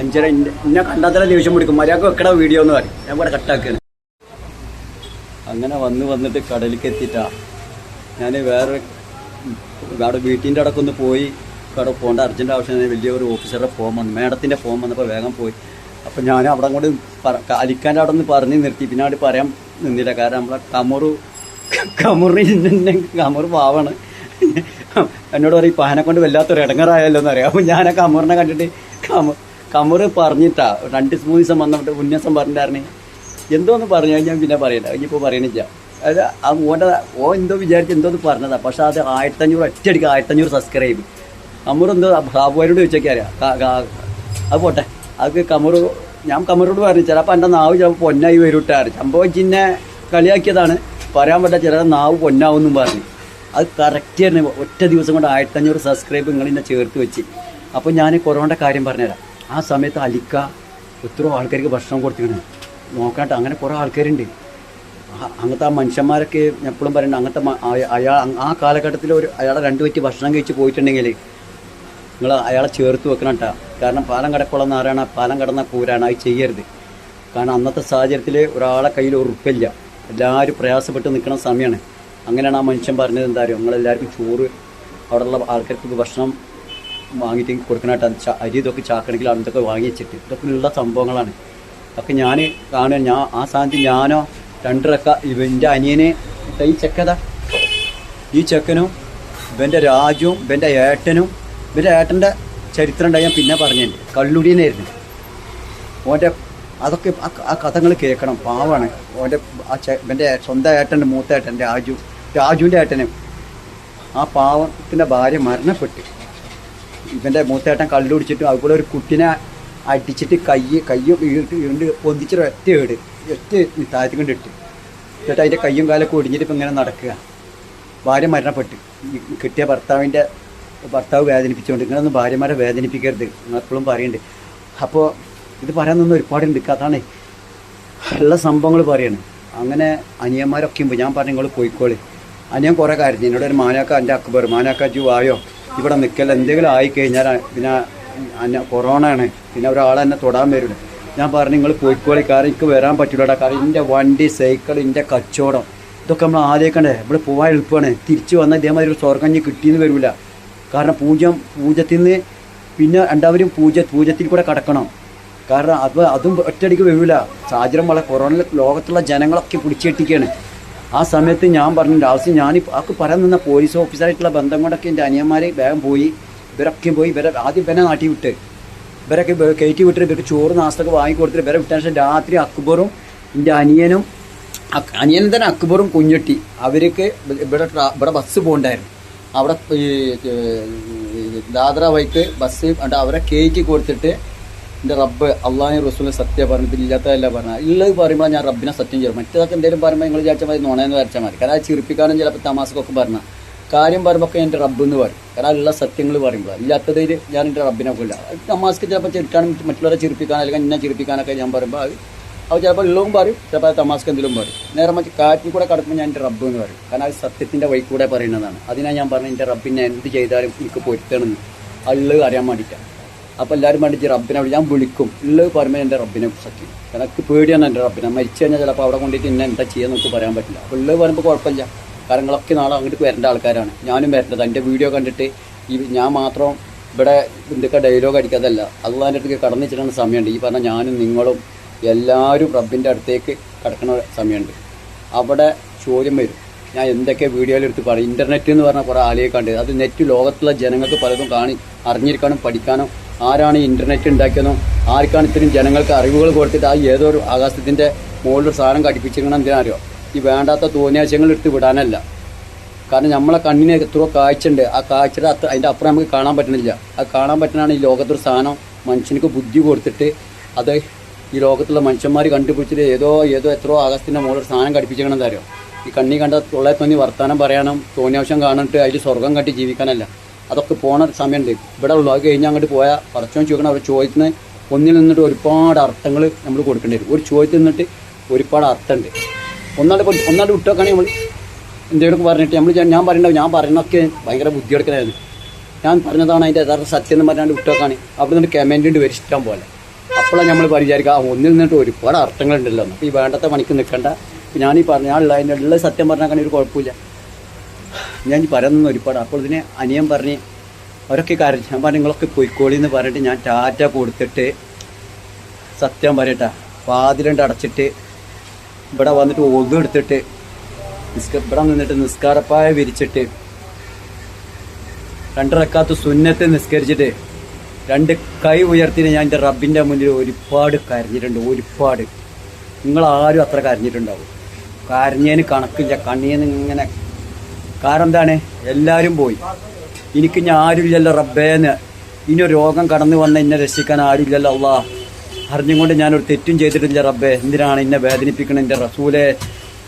അഞ്ചര എന്നെ കണ്ടാത്തര ദേഷ്യം പിടിക്കും മര്യാദക്ക് വെക്കട വീഡിയോ എന്ന് പറയും ഞാൻ ഇവിടെ കട്ടാക്കുകയാണ്. അങ്ങനെ വന്നിട്ട് കടലിലേക്ക് എത്തിയിട്ടാ ഞാൻ വേറെ അവിടെ വീട്ടിൻ്റെ അടക്കം ഒന്ന് പോയി അവിടെ പോകേണ്ട അർജൻറ്റ് ആവശ്യം വലിയൊരു ഓഫീസറുടെ ഫോം വന്നു മേഡത്തിൻ്റെ ഫോം വന്നപ്പോൾ വേഗം പോയി. അപ്പം ഞാൻ അവിടെ കൊണ്ട് അലിക്കാൻ്റെ അവിടെ നിന്ന് പറഞ്ഞ് നിർത്തി പിന്നെ അവിടെ പറയാൻ നിന്നില്ല. കാരണം നമ്മളെ കമൂർ പാവാണ് എന്നോട് പറയും പാനെ കൊണ്ട് വല്ലാത്തൊരു ഇടങ്ങറായല്ലോ എന്നറിയാം. അപ്പം ഞാൻ ആ കമൂറിനെ കണ്ടിട്ട് കമൂർ പറഞ്ഞിട്ടാ 2-3 ദിവസം വന്നിട്ട് ഉന്യാസം പറഞ്ഞിട്ടായിരുന്നു എന്തോന്ന് പറഞ്ഞു കഴിഞ്ഞാൽ പിന്നെ പറയില്ല ഇനിയിപ്പോൾ പറയണില്ല. അതായത് ആ ഓ എന്തോ വിചാരിച്ച് എന്തോന്ന് പറഞ്ഞതാണ്. പക്ഷെ അത് 1500 ഒറ്റയടിക്ക് 1500 സബ്സ്ക്രൈബ്. കമൂർ എന്തോ ബാബുവാരോട് ചോദിച്ചേക്കറിയാം അത് പോട്ടെ. അത് ഞാൻ കമൂരോട് പറഞ്ഞു ചിലപ്പോൾ എൻ്റെ നാവ് ചിലപ്പോൾ പൊന്നായി വരൂട്ടാറ് സംഭവം ചിന്നെ കളിയാക്കിയതാണ് പറയാൻ പറ്റാ ചിലപ്പോൾ നാവ് പൊന്നാവെന്നും പറഞ്ഞു. അത് കറക്റ്റ് ആയിരുന്നു. ഒറ്റ ദിവസം കൊണ്ട് 1500 സബ്സ്ക്രൈബ് നിങ്ങളിന്നെ ചേർത്ത് വെച്ച്. അപ്പോൾ ഞാൻ കൊറോണയുടെ കാര്യം പറഞ്ഞുതരാം. ആ സമയത്ത് അലിക്ക എത്രയോ ആൾക്കാർക്ക് ഭക്ഷണം കൊടുത്തിട്ടുണ്ട് നോക്കാട്ട്. അങ്ങനെ കുറേ ആൾക്കാരുണ്ട് അങ്ങനത്തെ ആ മനുഷ്യന്മാരൊക്കെ എപ്പോഴും പറയുന്നുണ്ട് അങ്ങനത്തെ ആ കാലഘട്ടത്തിൽ അയാളെ 2 വറ്റി ഭക്ഷണം കഴിച്ച് പോയിട്ടുണ്ടെങ്കിൽ നിങ്ങൾ അയാളെ ചേർത്ത് വെക്കണം കേട്ടോ. കാരണം പാലം കടക്കുള്ള നാരായണ പാലം കടന്ന പൂരാണ് അത് ചെയ്യരുത്. കാരണം അന്നത്തെ സാഹചര്യത്തിൽ ഒരാളെ കയ്യിൽ ഉറപ്പില്ല എല്ലാവരും പ്രയാസപ്പെട്ട് നിൽക്കുന്ന സമയമാണ്. അങ്ങനെയാണ് ആ മനുഷ്യൻ പറഞ്ഞത് എന്താ പറയുക നിങ്ങളെല്ലാവർക്കും ചോറ് അവിടെയുള്ള ആൾക്കാർക്ക് ഭക്ഷണം വാങ്ങിയിട്ട് കൊടുക്കണായിട്ട് അരി ഇതൊക്കെ ചാക്കണമെങ്കിൽ അതൊക്കെ വാങ്ങി വെച്ചിട്ട് ഇതൊക്കെ ഉള്ള സംഭവങ്ങളാണ്. ഒക്കെ ഞാൻ കാണുക ഞാൻ ആ സ്ഥാനത്ത് ഞാനോ 2 റക്ക ഇവൻ്റെ അനിയനെ ഈ ചെക്കതാ ഈ ചെക്കനും ഇവൻ്റെ രാജുവും ഇവൻ്റെ ഏട്ടൻ്റെ ചരിത്രം ഉണ്ടായി. ഞാൻ പിന്നെ പറഞ്ഞിട്ടുണ്ട് കള്ളുടിയനായിരുന്നു ഓൻ്റെ. അതൊക്കെ ആ കഥകൾ കേൾക്കണം. പാവാണ് ഓൻ്റെ ഇവൻ്റെ സ്വന്തം ഏട്ടൻ്റെ മൂത്ത ഏട്ടൻ രാജുവിൻ്റെ ഏട്ടനും ആ പാവത്തിൻ്റെ ഭാര്യ മരണപ്പെട്ട്. ഇവൻ്റെ മൂത്തേട്ടൻ കള്ളു കുടിച്ചിട്ടും അതുപോലെ ഒരു കുട്ടിനെ അടിച്ചിട്ട് കയ്യും ഇരുണ്ട് പൊന്തിച്ചിട്ട് ഒറ്റ താഴത്ത് കൊണ്ടിട്ട് എന്നിട്ട് അതിൻ്റെ കയ്യും കാലൊക്കെ ഒടിഞ്ഞിട്ട് ഇപ്പം ഇങ്ങനെ നടക്കുക. ഭാര്യ മരണപ്പെട്ട്. കിട്ടിയ ഭർത്താവ് വേദനിപ്പിച്ചുകൊണ്ട് ഇങ്ങനെയൊന്നും ഭാര്യമാരെ വേദനിപ്പിക്കരുത് എപ്പോഴും പറയുന്നുണ്ട്. അപ്പോൾ ഇത് പറയാൻ നിന്ന് ഒരുപാടുണ്ട്. അതാണ് ഉള്ള സംഭവങ്ങൾ പറയാണ്. അങ്ങനെ അനിയന്മാരൊക്കെ ഞാൻ പറഞ്ഞു നിങ്ങൾ പോയിക്കോളി. അനിയൻ കുറേ കാര്യം എന്നോട് ഒരു മാനാക്ക എൻ്റെ അക്ബർ മാനാക്ക ജു ആയോ ഇവിടെ നിൽക്കല്ല എന്തെങ്കിലും ആയിക്കഴിഞ്ഞാൽ പിന്നെ കൊറോണ ആണ് പിന്നെ ഒരാളെ എന്നെ തൊടാൻ വരില്ല. ഞാൻ പറഞ്ഞു നിങ്ങൾ പോയിക്കോളി കാരണം എനിക്ക് വരാൻ പറ്റില്ലടാ. കാരണം എൻ്റെ വണ്ടി സൈക്കിൾ എൻ്റെ കച്ചവടം ഇതൊക്കെ നമ്മൾ ആലോചിക്കണ്ടേ. ഇവിടെ പോകാൻ എളുപ്പമാണ്. തിരിച്ച് വന്നാൽ ഇതേമാതിരി ഒരു സ്വർഗഞ്ഞ് കിട്ടിയെന്ന് വരില്ല. കാരണം പൂജ്യത്തിൽ നിന്ന് പിന്നെ രണ്ടാവരും പൂജ്യത്തിൽ കൂടെ കടക്കണം. കാരണം അതും ഒറ്റയടിക്ക് വരില്ല. സാഹചര്യം വളരെ കൊറോണ ലോകത്തുള്ള ജനങ്ങളൊക്കെ പിടിച്ചെട്ടിക്കുകയാണ്. ആ സമയത്ത് ഞാൻ പറഞ്ഞിട്ടുണ്ട് ആവശ്യം ഞാൻ ആൾക്ക് പറയാൻ നിന്ന പോലീസ് ഓഫീസറായിട്ടുള്ള ബന്ധം കൊണ്ടൊക്കെ എൻ്റെ അനിയന്മാർ വേഗം പോയി. ഇവരൊക്കെ പോയി ആദ്യം ഇവനെ നാട്ടി വിട്ട് ഇവരൊക്കെ കയറ്റി വിട്ടിട്ട് ഇവർക്ക് ചോറ് നാസ്തൊക്കെ വാങ്ങിക്കൊടുത്തിട്ട് ഇവരെ വിട്ട ശേഷം രാത്രി അക്ബറും എൻ്റെ അനിയൻ തന്നെ അക്ബറും കുഞ്ഞട്ടി അവർക്ക് ഇവിടെ ബസ് പോകണ്ടായിരുന്നു. അവിടെ ദാദ്ര വൈക്ക് ബസ് അവരെ കയറ്റി കൊടുത്തിട്ട് എൻ്റെ റബ്ബ് അള്ളാഹു റസൂൽ സത്യം പറഞ്ഞിട്ട് ഇല്ലാത്തതല്ല പറഞ്ഞാൽ ഉള്ളത് പറയുമ്പോൾ ഞാൻ റബ്ബിനെ സത്യം ചെയ്യും. മറ്റേതൊക്കെ എന്തെങ്കിലും പറയുമ്പോൾ നിങ്ങൾ വിചാരിച്ചാൽ മതി നുണയെന്ന് വരച്ചാൽ മതി. കാരണം അത് ചിരിപ്പിക്കാനും ചിലപ്പോൾ തമാസക്കൊക്കെ പറഞ്ഞാൽ കാര്യം പറയുമ്പോൾ ഒക്കെ എൻ്റെ റബ്ബ് എന്ന് പറയും. കാരണം ഉള്ള സത്യങ്ങൾ പറയുമ്പോൾ ഇല്ലാത്തതിൽ ഞാൻ എൻ്റെ റബ്ബിനെ കൊല്ല. തമാസ്ക്ക് ചിലപ്പോൾ ചിരിക്കാനും മറ്റുള്ളവരെ ചിരിപ്പിക്കാൻ അല്ലെങ്കിൽ എന്നെ ചിരിപ്പിക്കാനൊക്കെ ഞാൻ പറയുമ്പോൾ അത് ചിലപ്പോൾ ഉള്ളതും പറയും ചിലപ്പോൾ അത് തമാസ്ക്ക് എന്തെങ്കിലും പറയും. നേരെ മറ്റ് കാറ്റിൽ കൂടെ കടക്കുമ്പോൾ ഞാൻ എൻ്റെ റബ്ബ് എന്ന് പറയും. കാരണം അത് സത്യത്തിൻ്റെ വഴി കൂടെ പറയുന്നതാണ്. അതിനാണ് ഞാൻ പറഞ്ഞത് എൻ്റെ റബ്ബിനെ എന്ത് ചെയ്താലും എനിക്ക് പൊരുത്തണമെന്ന് ഉള്ളത് അറിയാൻ വേണ്ടിയിട്ടാണ്. അപ്പോൾ എല്ലാവരും വേണ്ടിയിട്ട് റബ്ബിനെ ഞാൻ വിളിക്കും. ഉള്ളത് പറയുമ്പോൾ എൻ്റെ റബ്ബിനെ സത്യം. കാരണം എനിക്ക് പേടിയാണ് എൻ്റെ റബ്ബിനെ. മരിച്ചു കഴിഞ്ഞാൽ ചിലപ്പോൾ അവിടെ കൊണ്ടിട്ട് എന്നെ എന്താ ചെയ്യാൻ നമുക്ക് പറയാൻ പറ്റില്ല. അപ്പോൾ ഉള്ളത് പറയുമ്പോൾ കുഴപ്പമില്ല. കാര്യങ്ങളൊക്കെ നാളെ അങ്ങോട്ട് വരേണ്ട ആൾക്കാരാണ്. ഞാനും വരേണ്ടത്. എൻ്റെ വീഡിയോ കണ്ടിട്ട് ഞാൻ മാത്രം ഇവിടെ എന്തൊക്കെ ഡയലോഗ് അടിക്കാതല്ല അള്ളാഹിൻ്റെ അടുത്തേക്ക് കടന്നു ചെല്ലുന്ന സമയമുണ്ട്. ഈ പറഞ്ഞാൽ ഞാനും നിങ്ങളും എല്ലാവരും റബ്ബിൻ്റെ അടുത്തേക്ക് കടക്കുന്ന സമയമുണ്ട്. അവിടെ ചോദ്യം വരും. ഞാൻ എന്തൊക്കെ വീഡിയോയിലെടുത്ത് പറയും. ഇൻ്റർനെറ്റ് എന്ന് പറഞ്ഞാൽ കുറേ ആലോചിക്കാണ്ട് അത് നെറ്റ് ലോകത്തുള്ള ജനങ്ങൾക്ക് പലതും അറിഞ്ഞിരിക്കാനും പഠിക്കാനും ആരാണ് ഈ ഇൻ്റർനെറ്റ് ഉണ്ടാക്കിയതെന്നോ ആർക്കാണ് ഇത്രയും ജനങ്ങൾക്ക് അറിവുകൾ കൊടുത്തിട്ട് ആ ഏതോ ഒരു ആകാശത്തിൻ്റെ മുകളിലൊരു സാധനം ഘടിപ്പിച്ചിരിക്കണം എന്തിനാറിയോ ഈ വേണ്ടാത്ത തോന്നിയാശയങ്ങൾ എടുത്ത് വിടാനല്ല. കാരണം നമ്മളെ കണ്ണിന് എത്രയോ കാഴ്ചയുണ്ട്. ആ കാഴ്ചയുടെ അതിൻ്റെ അപ്പുറം നമുക്ക് കാണാൻ പറ്റുന്നില്ല. അത് കാണാൻ പറ്റുന്നതാണ് ഈ ലോകത്തൊരു സാധനം മനുഷ്യർക്ക് ബുദ്ധി കൊടുത്തിട്ട് അത് ഈ ലോകത്തുള്ള മനുഷ്യന്മാർ കണ്ടുപിടിച്ചിട്ട് ഏതോ എത്രയോ ആകാശത്തിൻ്റെ മുകളിൽ സാധനം ഘടിപ്പിച്ചിരിക്കണം എന്താ അറിയോ ഈ കണ്ണി കണ്ട തൊള്ളേ തോന്നി വർത്താനം പറയാനും തോന്നിയാവശ്യം കാണിട്ട് അതിൽ സ്വർഗം കട്ടി ജീവിക്കാനല്ല. അതൊക്കെ പോണ സമയമുണ്ട്. ഇവിടെ ഉള്ളു. അത് കഴിഞ്ഞ് അങ്ങോട്ട് പോയാൽ പടച്ചോൻ ചോദിക്കണം. അവർ ചോദിക്കുന്ന ഒന്നിൽ നിന്നിട്ട് ഒരുപാട് അർത്ഥങ്ങൾ നമ്മൾ കൊടുക്കേണ്ടി വരും. ഒരു ചോദ്യത്തിൽ നിന്നിട്ട് ഒരുപാട് അർത്ഥമുണ്ട്. ഒന്നാണ്ട് വിട്ടോക്കാണെങ്കിൽ നമ്മൾ എന്തെങ്കിലുമൊക്കെ പറഞ്ഞിട്ട് ഞാൻ പറയുന്നതൊക്കെ ഭയങ്കര ബുദ്ധിയെടുക്കലായിരുന്നു. ഞാൻ പറഞ്ഞതാണ് അതിൻ്റെ യഥാർത്ഥ സത്യം എന്ന് പറഞ്ഞാണ്ട് വിട്ടോക്കാണ്. അവിടെ നിന്ന് കമൻറ്റ് ഉണ്ട് വരും ഇഷ്ടം പോലെ. അപ്പോഴാണ് നമ്മൾ വിചാരിക്കുക ഒന്നിൽ നിന്നിട്ട് ഒരുപാട് അർത്ഥങ്ങളുണ്ടല്ലോ. അപ്പോൾ ഈ വേണ്ടത്തെ പണിക്ക് നിൽക്കണ്ട. ഞാനീ അതിൻ്റെ ഉള്ള സത്യം പറഞ്ഞാൽ ഒരു കുഴപ്പമില്ല. ഞാൻ പറയുന്ന ഒരുപാട്. അപ്പോൾ ഇതിനെ അനിയൻ പറഞ്ഞ് അവരൊക്കെ കരഞ്ഞു. ഞാൻ പറഞ്ഞു നിങ്ങളൊക്കെ പൊയ്ക്കോളി എന്ന് പറഞ്ഞിട്ട് ഞാൻ ടാറ്റ കൊടുത്തിട്ട് സത്യം പറയട്ടെ വാതിലുണ്ട് അടച്ചിട്ട് ഇവിടെ വന്നിട്ട് ഒതുവെടുത്തിട്ട് ഇവിടെ നിന്നിട്ട് നിസ്കാരപ്പായ വിരിച്ചിട്ട് 2 റക്അത്ത് സുന്നത്ത് നിസ്കരിച്ചിട്ട് 2 കൈ ഉയർത്തിന് ഞാൻ എൻ്റെ റബ്ബിൻ്റെ മുന്നിൽ ഒരുപാട് കരഞ്ഞിട്ടുണ്ട്. ഒരുപാട്. നിങ്ങളാരും അത്ര കരഞ്ഞിട്ടുണ്ടാവും. കരഞ്ഞതിന് കണക്കില്ല. കണ്ണീന്ന് ഇങ്ങനെ. കാരണം എന്താണ്? എല്ലാവരും പോയി. എനിക്ക് ഞാൻ ആരുമില്ലല്ലോ റബ്ബേന്ന്. ഇനി രോഗം കടന്നു വന്ന എന്നെ രക്ഷിക്കാൻ ആരുമില്ലല്ലോ അള്ളാ. അറിഞ്ഞുകൊണ്ട് ഞാനൊരു തെറ്റും ചെയ്തിട്ടില്ല റബ്ബേ. എന്തിനാണ് എന്നെ വേദനിപ്പിക്കണം എൻ്റെ റസൂലേ,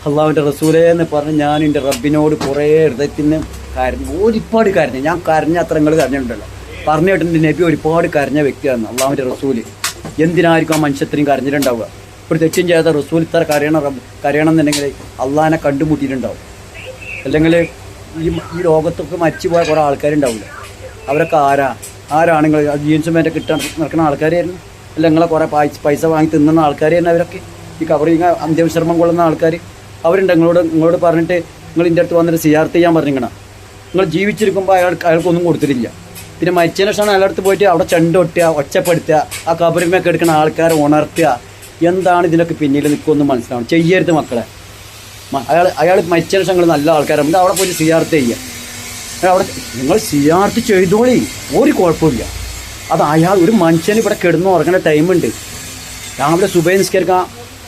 അള്ളാഹുവിൻ്റെ റസൂലേ എന്ന് പറഞ്ഞ് ഞാൻ എൻ്റെ റബ്ബിനോട് കുറേ ഹൃദയത്തിന് കരഞ്ഞു. ഒരുപാട് കരഞ്ഞു. ഞാൻ കരഞ്ഞ അത്ര നിങ്ങൾ കരഞ്ഞിട്ടുണ്ടല്ലോ. പറഞ്ഞു കേട്ടിട്ടുണ്ട് നബി ഒരുപാട് കരഞ്ഞ വ്യക്തിയാണ് അള്ളാഹുവിൻ്റെ റസൂല്. എന്തിനായിരിക്കും ആ മനുഷ്യത്രയും കരഞ്ഞിട്ടുണ്ടാവുക? ഒരു തെറ്റും ചെയ്യാത്ത റസൂൽ ഇത്ര കരയണം എന്നുണ്ടെങ്കിൽ അള്ളാഹിനെ കണ്ടുമുട്ടിയിട്ടുണ്ടാവും. അല്ലെങ്കിൽ ഈ ലോകത്തൊക്കെ മരിച്ചുപോയ കുറേ ആൾക്കാരുണ്ടാവില്ല. അവരൊക്കെ ആരാണ് നിങ്ങൾ ജീൻസും പാൻറ്റ് കിട്ടാൻ നടക്കുന്ന ആൾക്കാരായിരുന്നു. അല്ല നിങ്ങളെ കുറേ പൈസ വാങ്ങി തിന്നുന്ന ആൾക്കാരായിരുന്നു അവരൊക്കെ. ഈ കവറിങ് അന്ത്യവിശ്രമം കൊള്ളുന്ന ആൾക്കാർ അവരുണ്ട്. നിങ്ങളോട് പറഞ്ഞിട്ട് നിങ്ങൾ ഇതിൻ്റെ അടുത്ത് വന്നിട്ട് സിയാർത്ത് ചെയ്യാൻ പറഞ്ഞിരിക്കണം. നിങ്ങൾ ജീവിച്ചിരിക്കുമ്പോൾ അയാൾക്കൊന്നും കൊടുത്തിട്ടില്ല. പിന്നെ മരിച്ചതിന് ശേഷമാണ് അയാളുടെ അടുത്ത് പോയിട്ട് അവിടെ ചെണ്ടൊട്ടുക, ഒച്ചപ്പെടുത്തുക, ആ കബറിമൊക്കെ എടുക്കുന്ന ആൾക്കാരെ ഉണർത്തുക. എന്താണ് ഇതിനൊക്കെ പിന്നിൽ നിൽക്കുമെന്ന് മനസ്സിലാവണം. ചെയ്യരുത് മക്കളെ. അയാൾ മരിച്ചതിന് ശേഷം നിങ്ങൾ നല്ല ആൾക്കാരുണ്ട് അവിടെ പോയിട്ട് സിയാർത്ത് ചെയ്യുക. അവിടെ നിങ്ങൾ സിയാർത്ത് ചെയ്തോളി, ഒരു കുഴപ്പമില്ല. അത് ഒരു മനുഷ്യന് ഇവിടെ കിടന്ന് ഉറങ്ങുന്ന ടൈമുണ്ട്. രാവിലെ സുബഹി നിസ്കരിക്കാൻ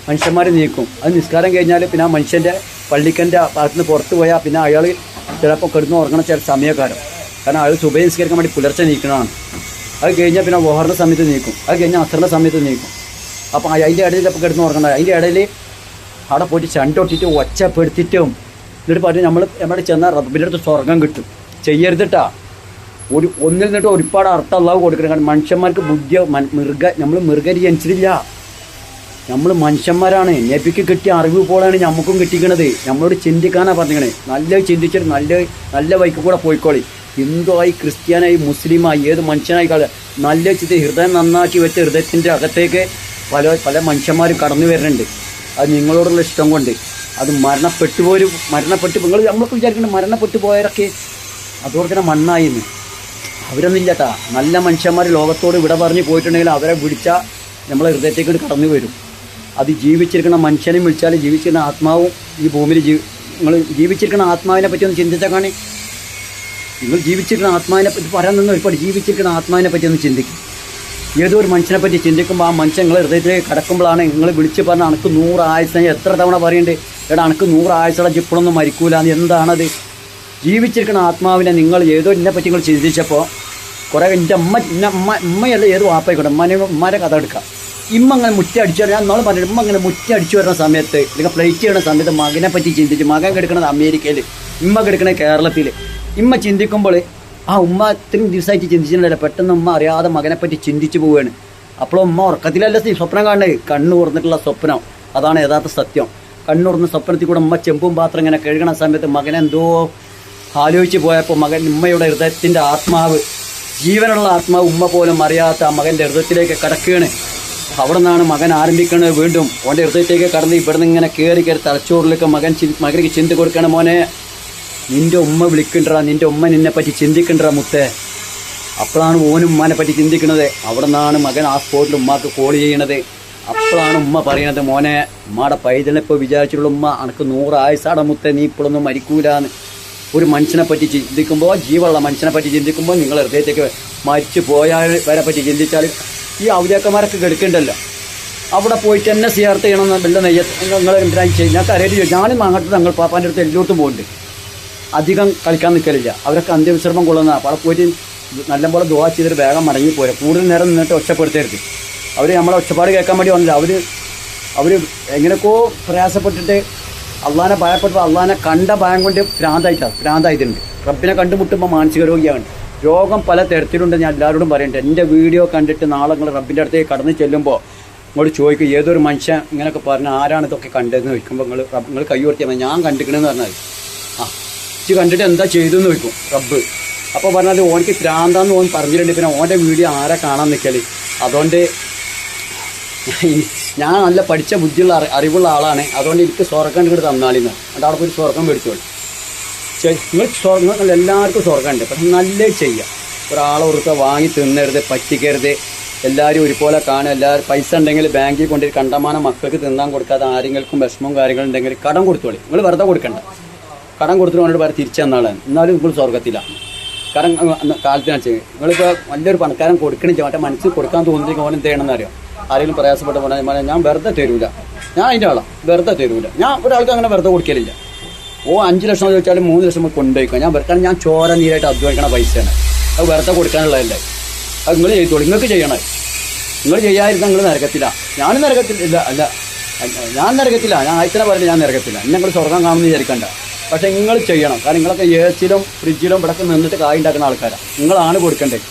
മനുഷ്യന്മാർ നീക്കും. അത് നിസ്കാരം കഴിഞ്ഞാൽ പിന്നെ ആ മനുഷ്യൻ്റെ പള്ളിക്കൻ്റെ ഭാഗത്ത് നിന്ന് പുറത്ത് പോയാൽ പിന്നെ അയാൾ ചിലപ്പോൾ കിടന്ന് ഉറങ്ങണ ചില സമയക്കാരം. കാരണം അയാൾ സുബഹി നിസ്കരിക്കാൻ വേണ്ടി പുലർച്ചെ നീക്കണതാണ്. അത് കഴിഞ്ഞാൽ പിന്നെ വോഹറിൻ്റെ സമയത്ത് നീക്കും. അത് കഴിഞ്ഞാൽ അസറിൻ്റെ സമയത്ത് നീക്കും. അപ്പോൾ അതിൻ്റെ ഇടയിൽ അപ്പോൾ കിടന്ന് ഉറങ്ങണ്ട. അതിൻ്റെ ഇടയിൽ അവിടെ പോയിട്ട് ചണ്ടൊട്ടിട്ട് ഒച്ചപ്പെടുത്തിയിട്ടും എന്നിട്ട് പറഞ്ഞ് നമ്മുടെ ചെന്നാൽ റബ്ബിൻ്റെ അടുത്ത് സ്വർഗം കിട്ടും. ചെയ്യരുതിട്ടാ. ഒന്നിൽ നിന്നിട്ട് ഒരുപാട് അർത്ഥം അല്ലാതെ കൊടുക്കണം. കാരണം മനുഷ്യന്മാർക്ക് ബുദ്ധിയോ നമ്മൾ മൃഗരി ജനിച്ചിട്ടില്ല. നമ്മൾ മനുഷ്യന്മാരാണ്. നബിക്ക് കിട്ടിയ അറിവ് പോലെയാണ് നമുക്കും കിട്ടിക്കണത്. നമ്മളോട് ചിന്തിക്കാനാണ് പറഞ്ഞിരിക്കണേ. നല്ല ചിന്തിച്ചിട്ട് നല്ല വഴിക്ക് കൂടെ പോയിക്കോളി. ഹിന്ദുവായി, ക്രിസ്ത്യാനായി, മുസ്ലിമായി, ഏത് മനുഷ്യനായി നല്ല ചിന്ത ഹൃദയം നന്നാക്കി വെച്ച ഹൃദയത്തിൻ്റെ അകത്തേക്ക് പല മനുഷ്യന്മാരും കടന്നു വരുന്നുണ്ട്. അത് നിങ്ങളോടുള്ള ഇഷ്ടം കൊണ്ട്. അത് മരണപ്പെട്ടു നമ്മളൊക്കെ വിചാരിക്കുന്നത് മരണപ്പെട്ടു പോയവരൊക്കെ അതോടെ തന്നെ മണ്ണായിന്ന്. അവരൊന്നും ഇല്ലട്ടാ. നല്ല മനുഷ്യന്മാർ ലോകത്തോട് വിട പറഞ്ഞ് പോയിട്ടുണ്ടെങ്കിൽ അവരെ വിളിച്ചാൽ നമ്മളെ ഹൃദയത്തേക്ക് കടന്നു വരും. അത് ജീവിച്ചിരിക്കുന്ന മനുഷ്യനെ വിളിച്ചാൽ ജീവിച്ചിരിക്കുന്ന ആത്മാവും ഈ ഭൂമിയിൽ നിങ്ങൾ ജീവിച്ചിരിക്കുന്ന ആത്മാവിനെ പറ്റി ഒന്ന് ചിന്തിച്ചാൽ കാണി. നിങ്ങൾ ജീവിച്ചിരിക്കുന്ന ആത്മാവിനെ പറ്റി പറയാൻ നിന്ന് ഒരുപാട് ജീവിച്ചിരിക്കുന്ന ആത്മാവിനെ പറ്റി ഒന്ന് ചിന്തിക്കും. ഏതോ ഒരു മനുഷ്യനെ പറ്റി ചിന്തിക്കുമ്പോൾ ആ മനുഷ്യൻ നിങ്ങളെ ഹൃദയത്തിലേക്ക് കടക്കുമ്പോഴാണ് നിങ്ങൾ വിളിച്ച് പറഞ്ഞാൽ അനക്ക് 100 ആയുസ്. എത്ര തവണ പറയുന്നുണ്ട് എടാ അനക്ക് 100 ആയുസുള്ള ജിപ്പോഴൊന്നും മരിക്കൂലെന്ന്. എന്താണത്? ജീവിച്ചിരിക്കുന്ന ആത്മാവിനെ നിങ്ങൾ ഏതോ ഇതിനെ പറ്റി നിങ്ങൾ ചിന്തിച്ചപ്പോൾ കുറേ എൻ്റെ ഉമ്മയല്ല ഏത് വാപ്പായിക്കോട്ടെ ഉമ്മാരെ കഥ എടുക്കുക. അങ്ങനെ മുറ്റ അടിച്ചു ഞാൻ നാളെ പറഞ്ഞു. അങ്ങനെ മുറ്റ അടിച്ചു വരുന്ന സമയത്ത് അല്ലെങ്കിൽ ഫ്ലൈറ്റ് ചെയ്യുന്ന സമയത്ത് മകനെ പറ്റി ചിന്തിച്ച് മകൻ കിടക്കുന്നത് അമേരിക്കയിൽ, കിടക്കുന്നത് കേരളത്തിൽ. ചിന്തിക്കുമ്പോൾ ആ ഉമ്മ ഇത്രയും ദിവസമായിട്ട് ചിന്തിച്ചിട്ടുണ്ടല്ലോ. പെട്ടെന്ന് ഉമ്മ അറിയാതെ മകനെ പറ്റി ചിന്തിച്ച് പോവുകയാണ്. അപ്പോൾ ഉമ്മ ഉറക്കത്തിലല്ല സ്വപ്നം കാണുന്നത്. കണ്ണു തുറന്നിട്ടുള്ള സ്വപ്നം. അതാണ് യഥാർത്ഥ സത്യം. കണ്ണുറന്ന സ്വപ്നത്തിൽ കൂടെ ഉമ്മ ചെമ്പും പാത്രം ഇങ്ങനെ കഴുകണ സമയത്ത് മകനെന്തോ ആലോചിച്ച് പോയപ്പോൾ ഉമ്മയുടെ ഹൃദയത്തിൻ്റെ ആത്മാവ്, ജീവനുള്ള ആത്മാവ് ഉമ്മ പോലും അറിയാത്ത ആ മകൻ്റെ ഹൃദയത്തിലേക്ക് കടക്കുകയാണ്. അവിടെ നിന്നാണ് മകൻ ആരംഭിക്കുന്നത്. വീണ്ടും ഓൻ്റെ ഹൃദയത്തേക്ക് കടന്ന് ഇവിടെ നിന്ന് ഇങ്ങനെ കയറി തലച്ചോറിലേക്ക് മകനിക്ക് ചിന്ത കൊടുക്കണം. മോനെ നിൻ്റെ ഉമ്മ വിളിക്കണ്ടാ, നിൻ്റെ ഉമ്മ നിന്നെ പറ്റി ചിന്തിക്കണ്ടാ മുത്തേ. അപ്പോഴാണ് ഓനും ഉമ്മാനെ പറ്റി ചിന്തിക്കുന്നത്. അവിടെ നിന്നാണ് മകൻ ആ സ്പോട്ടിൽ ഉമ്മാക്ക് കോൾ ചെയ്യണത്. അപ്പോഴാണ് ഉമ്മ പറയണത് മോനെ ഉമ്മയുടെ പൈതലിപ്പോൾ വിചാരിച്ചിട്ടുള്ള ഉമ്മ അനക്ക് 100 ആയുസാടെ മുത്തേ, നീ ഇപ്പോഴൊന്നും മരിക്കൂലാന്ന്. ഒരു മനുഷ്യനെ പറ്റി ചിന്തിക്കുമ്പോൾ, ജീവനുള്ള മനുഷ്യനെ പറ്റി ചിന്തിക്കുമ്പോൾ നിങ്ങൾ ഹൃദയത്തേക്ക് മരിച്ചു പോയാൽ വരെ പറ്റി ചിന്തിച്ചാൽ ഈ ഔദ്യാക്കന്മാരൊക്കെ കെടുക്കണ്ടല്ലോ. അവിടെ പോയിട്ട് എന്നെ സിയാർത്ത് ചെയ്യണമെന്ന് വല്ല നിങ്ങൾ എന്തിനായി ചെയ്യും. ഞാൻ കരയിൽ ഞാനും അങ്ങോട്ട് തങ്ങൾ പാപ്പാൻ്റെ അടുത്ത് എല്ലായിടത്തും പോകുന്നുണ്ട്. അധികം കളിക്കാൻ നിൽക്കലില്ല. അവരൊക്കെ അന്ത്യവിശ്രമം കൊള്ളുന്ന. അവിടെ പോയിട്ട് നല്ലപോലെ ദുആ ചെയ്തിട്ട് വേഗം മടങ്ങിപ്പോരാ. കൂടുതൽ നേരം നിന്നിട്ട് ഒച്ചപ്പെടുത്തരുത്. അവർ നമ്മളെ ഒച്ചപ്പാട് കേൾക്കാൻ വേണ്ടി വന്നില്ല. അവർ എങ്ങനെയൊക്കെയോ പ്രയാസപ്പെട്ടിട്ട് അള്ളാനെ ഭയപ്പെട്ടപ്പോൾ അള്ളാനെ കണ്ട ഭയം കൊണ്ട് ഭ്രാന്തായിട്ടുണ്ട്. റബ്ബിനെ കണ്ടുമുട്ടുമ്പോൾ മാനസിക രോഗിയാണ്. രോഗം പല തരത്തിലുണ്ട്. ഞാൻ എല്ലാവരോടും പറയട്ടെ, എൻ്റെ വീഡിയോ കണ്ടിട്ട് നാളെ നിങ്ങൾ റബ്ബിൻ്റെ അടുത്തേക്ക് കടന്നു ചെല്ലുമ്പോൾ ഇങ്ങോട്ട് ചോദിക്കും ഏതൊരു മനുഷ്യൻ ഇങ്ങനെയൊക്കെ പറഞ്ഞാൽ ആരാണ് ഇതൊക്കെ കണ്ടതെന്ന് ചോദിക്കുമ്പോൾ നിങ്ങൾ കൈ ഉയർത്തിയാൽ മതി. ഞാൻ കണ്ടിക്കണമെന്ന് പറഞ്ഞാൽ ഇത് കണ്ടിട്ട് എന്താ ചെയ്തെന്ന് ചോദിക്കും റബ്ബ്. അപ്പോൾ പറഞ്ഞാൽ ഓനിക്ക് ഭ്രാന്താന്ന് ഓൻ പറഞ്ഞിട്ടുണ്ട്. പിന്നെ ഓൻ്റെ വീഡിയോ ആരെ കാണാൻ നിൽക്കൽ. അതുകൊണ്ട് ഞാൻ നല്ല പഠിച്ച ബുദ്ധിയുള്ള അറിവുള്ള ആളാണ്. അതുകൊണ്ട് എനിക്ക് സ്വർഗം ഇങ്ങോട്ട് തന്നാളിന്ന് എന്നിട്ട് അവിടെ പോയി സ്വർഗം മേടിച്ചോളൂ. നിങ്ങൾ സ്വർഗം എല്ലാവർക്കും സ്വർഗമുണ്ട്. പക്ഷെ നല്ല ചെയ്യുക. ഒരാളെ ഉറുക്ക വാങ്ങി തിന്നരുത്, പറ്റിക്കരുത്. എല്ലാവരും ഒരുപോലെ കാണുക. എല്ലാവരും പൈസ ഉണ്ടെങ്കിൽ ബാങ്കിൽ കൊണ്ടുപോയി കണ്ടമാനം മക്കൾക്ക് തിന്നാൻ കൊടുക്കാതെ ആരെങ്കിലും വിഷമവും കാര്യങ്ങളുണ്ടെങ്കിൽ കടം കൊടുത്തോളി. നിങ്ങൾ വെറുതെ കൊടുക്കണ്ട. കടം കൊടുത്തിട്ട് അവനോട് വേറെ തിരിച്ചു തന്നാളാണ്. എന്നാലും നിങ്ങൾ സ്വർഗത്തിലാണ്. കാരണം കാലത്തിനാണ് ചെയ്യുക. നിങ്ങളിപ്പോൾ നല്ലൊരു പണക്കാരൻ കൊടുക്കണില്ല, മറ്റേ മനസ്സിൽ കൊടുക്കാൻ തോന്നിയിട്ട് ഓൻ എന്ത് ചെയ്യണമെന്ന് അറിയാം. ആരെങ്കിലും പ്രയാസപ്പെട്ട പറഞ്ഞാൽ ഞാൻ വെറുതെ തരൂല, ഞാൻ അതിൻ്റെ ആളാണ്, വെറുതെ തരൂല. ഞാൻ ഒരാൾക്ക് അങ്ങനെ വെറുതെ കൊടുക്കലില്ല. 5 ലക്ഷം ചോദിച്ചാലും 3 ലക്ഷം കൊണ്ടുപോയിക്കാം. കാരണം ഞാൻ ചോര നീരായിട്ട് അധ്വാനിക്കണ പൈസയാണ്. അത് വെറുതെ കൊടുക്കാനുള്ളതല്ലേ. അത് നിങ്ങൾ ചെയ്തോളൂ. നിങ്ങൾക്ക് ചെയ്യണേ. നിങ്ങൾ ചെയ്യാതിരുന്ന നിങ്ങൾ നരകത്തില്ല. ഞാനും നരകത്തില്ല. അല്ല, ഞാൻ നരകത്തില്ല. ഞാൻ ആയിത്തന്നെ പറഞ്ഞില്ല ഞാൻ നരകത്തില്ല. നിങ്ങൾ സ്വർഗം കാണുമെന്ന് വിചാരിക്കണ്ട. പക്ഷേ നിങ്ങൾ ചെയ്യണം. കാരണം നിങ്ങളൊക്കെ എസിലും ഫ്രിഡ്ജിലും ഇവിടെ നിന്നിട്ട് കായ് ഉണ്ടാക്കുന്ന ആൾക്കാരാണ്. നിങ്ങളാണ് കൊടുക്കേണ്ടത്.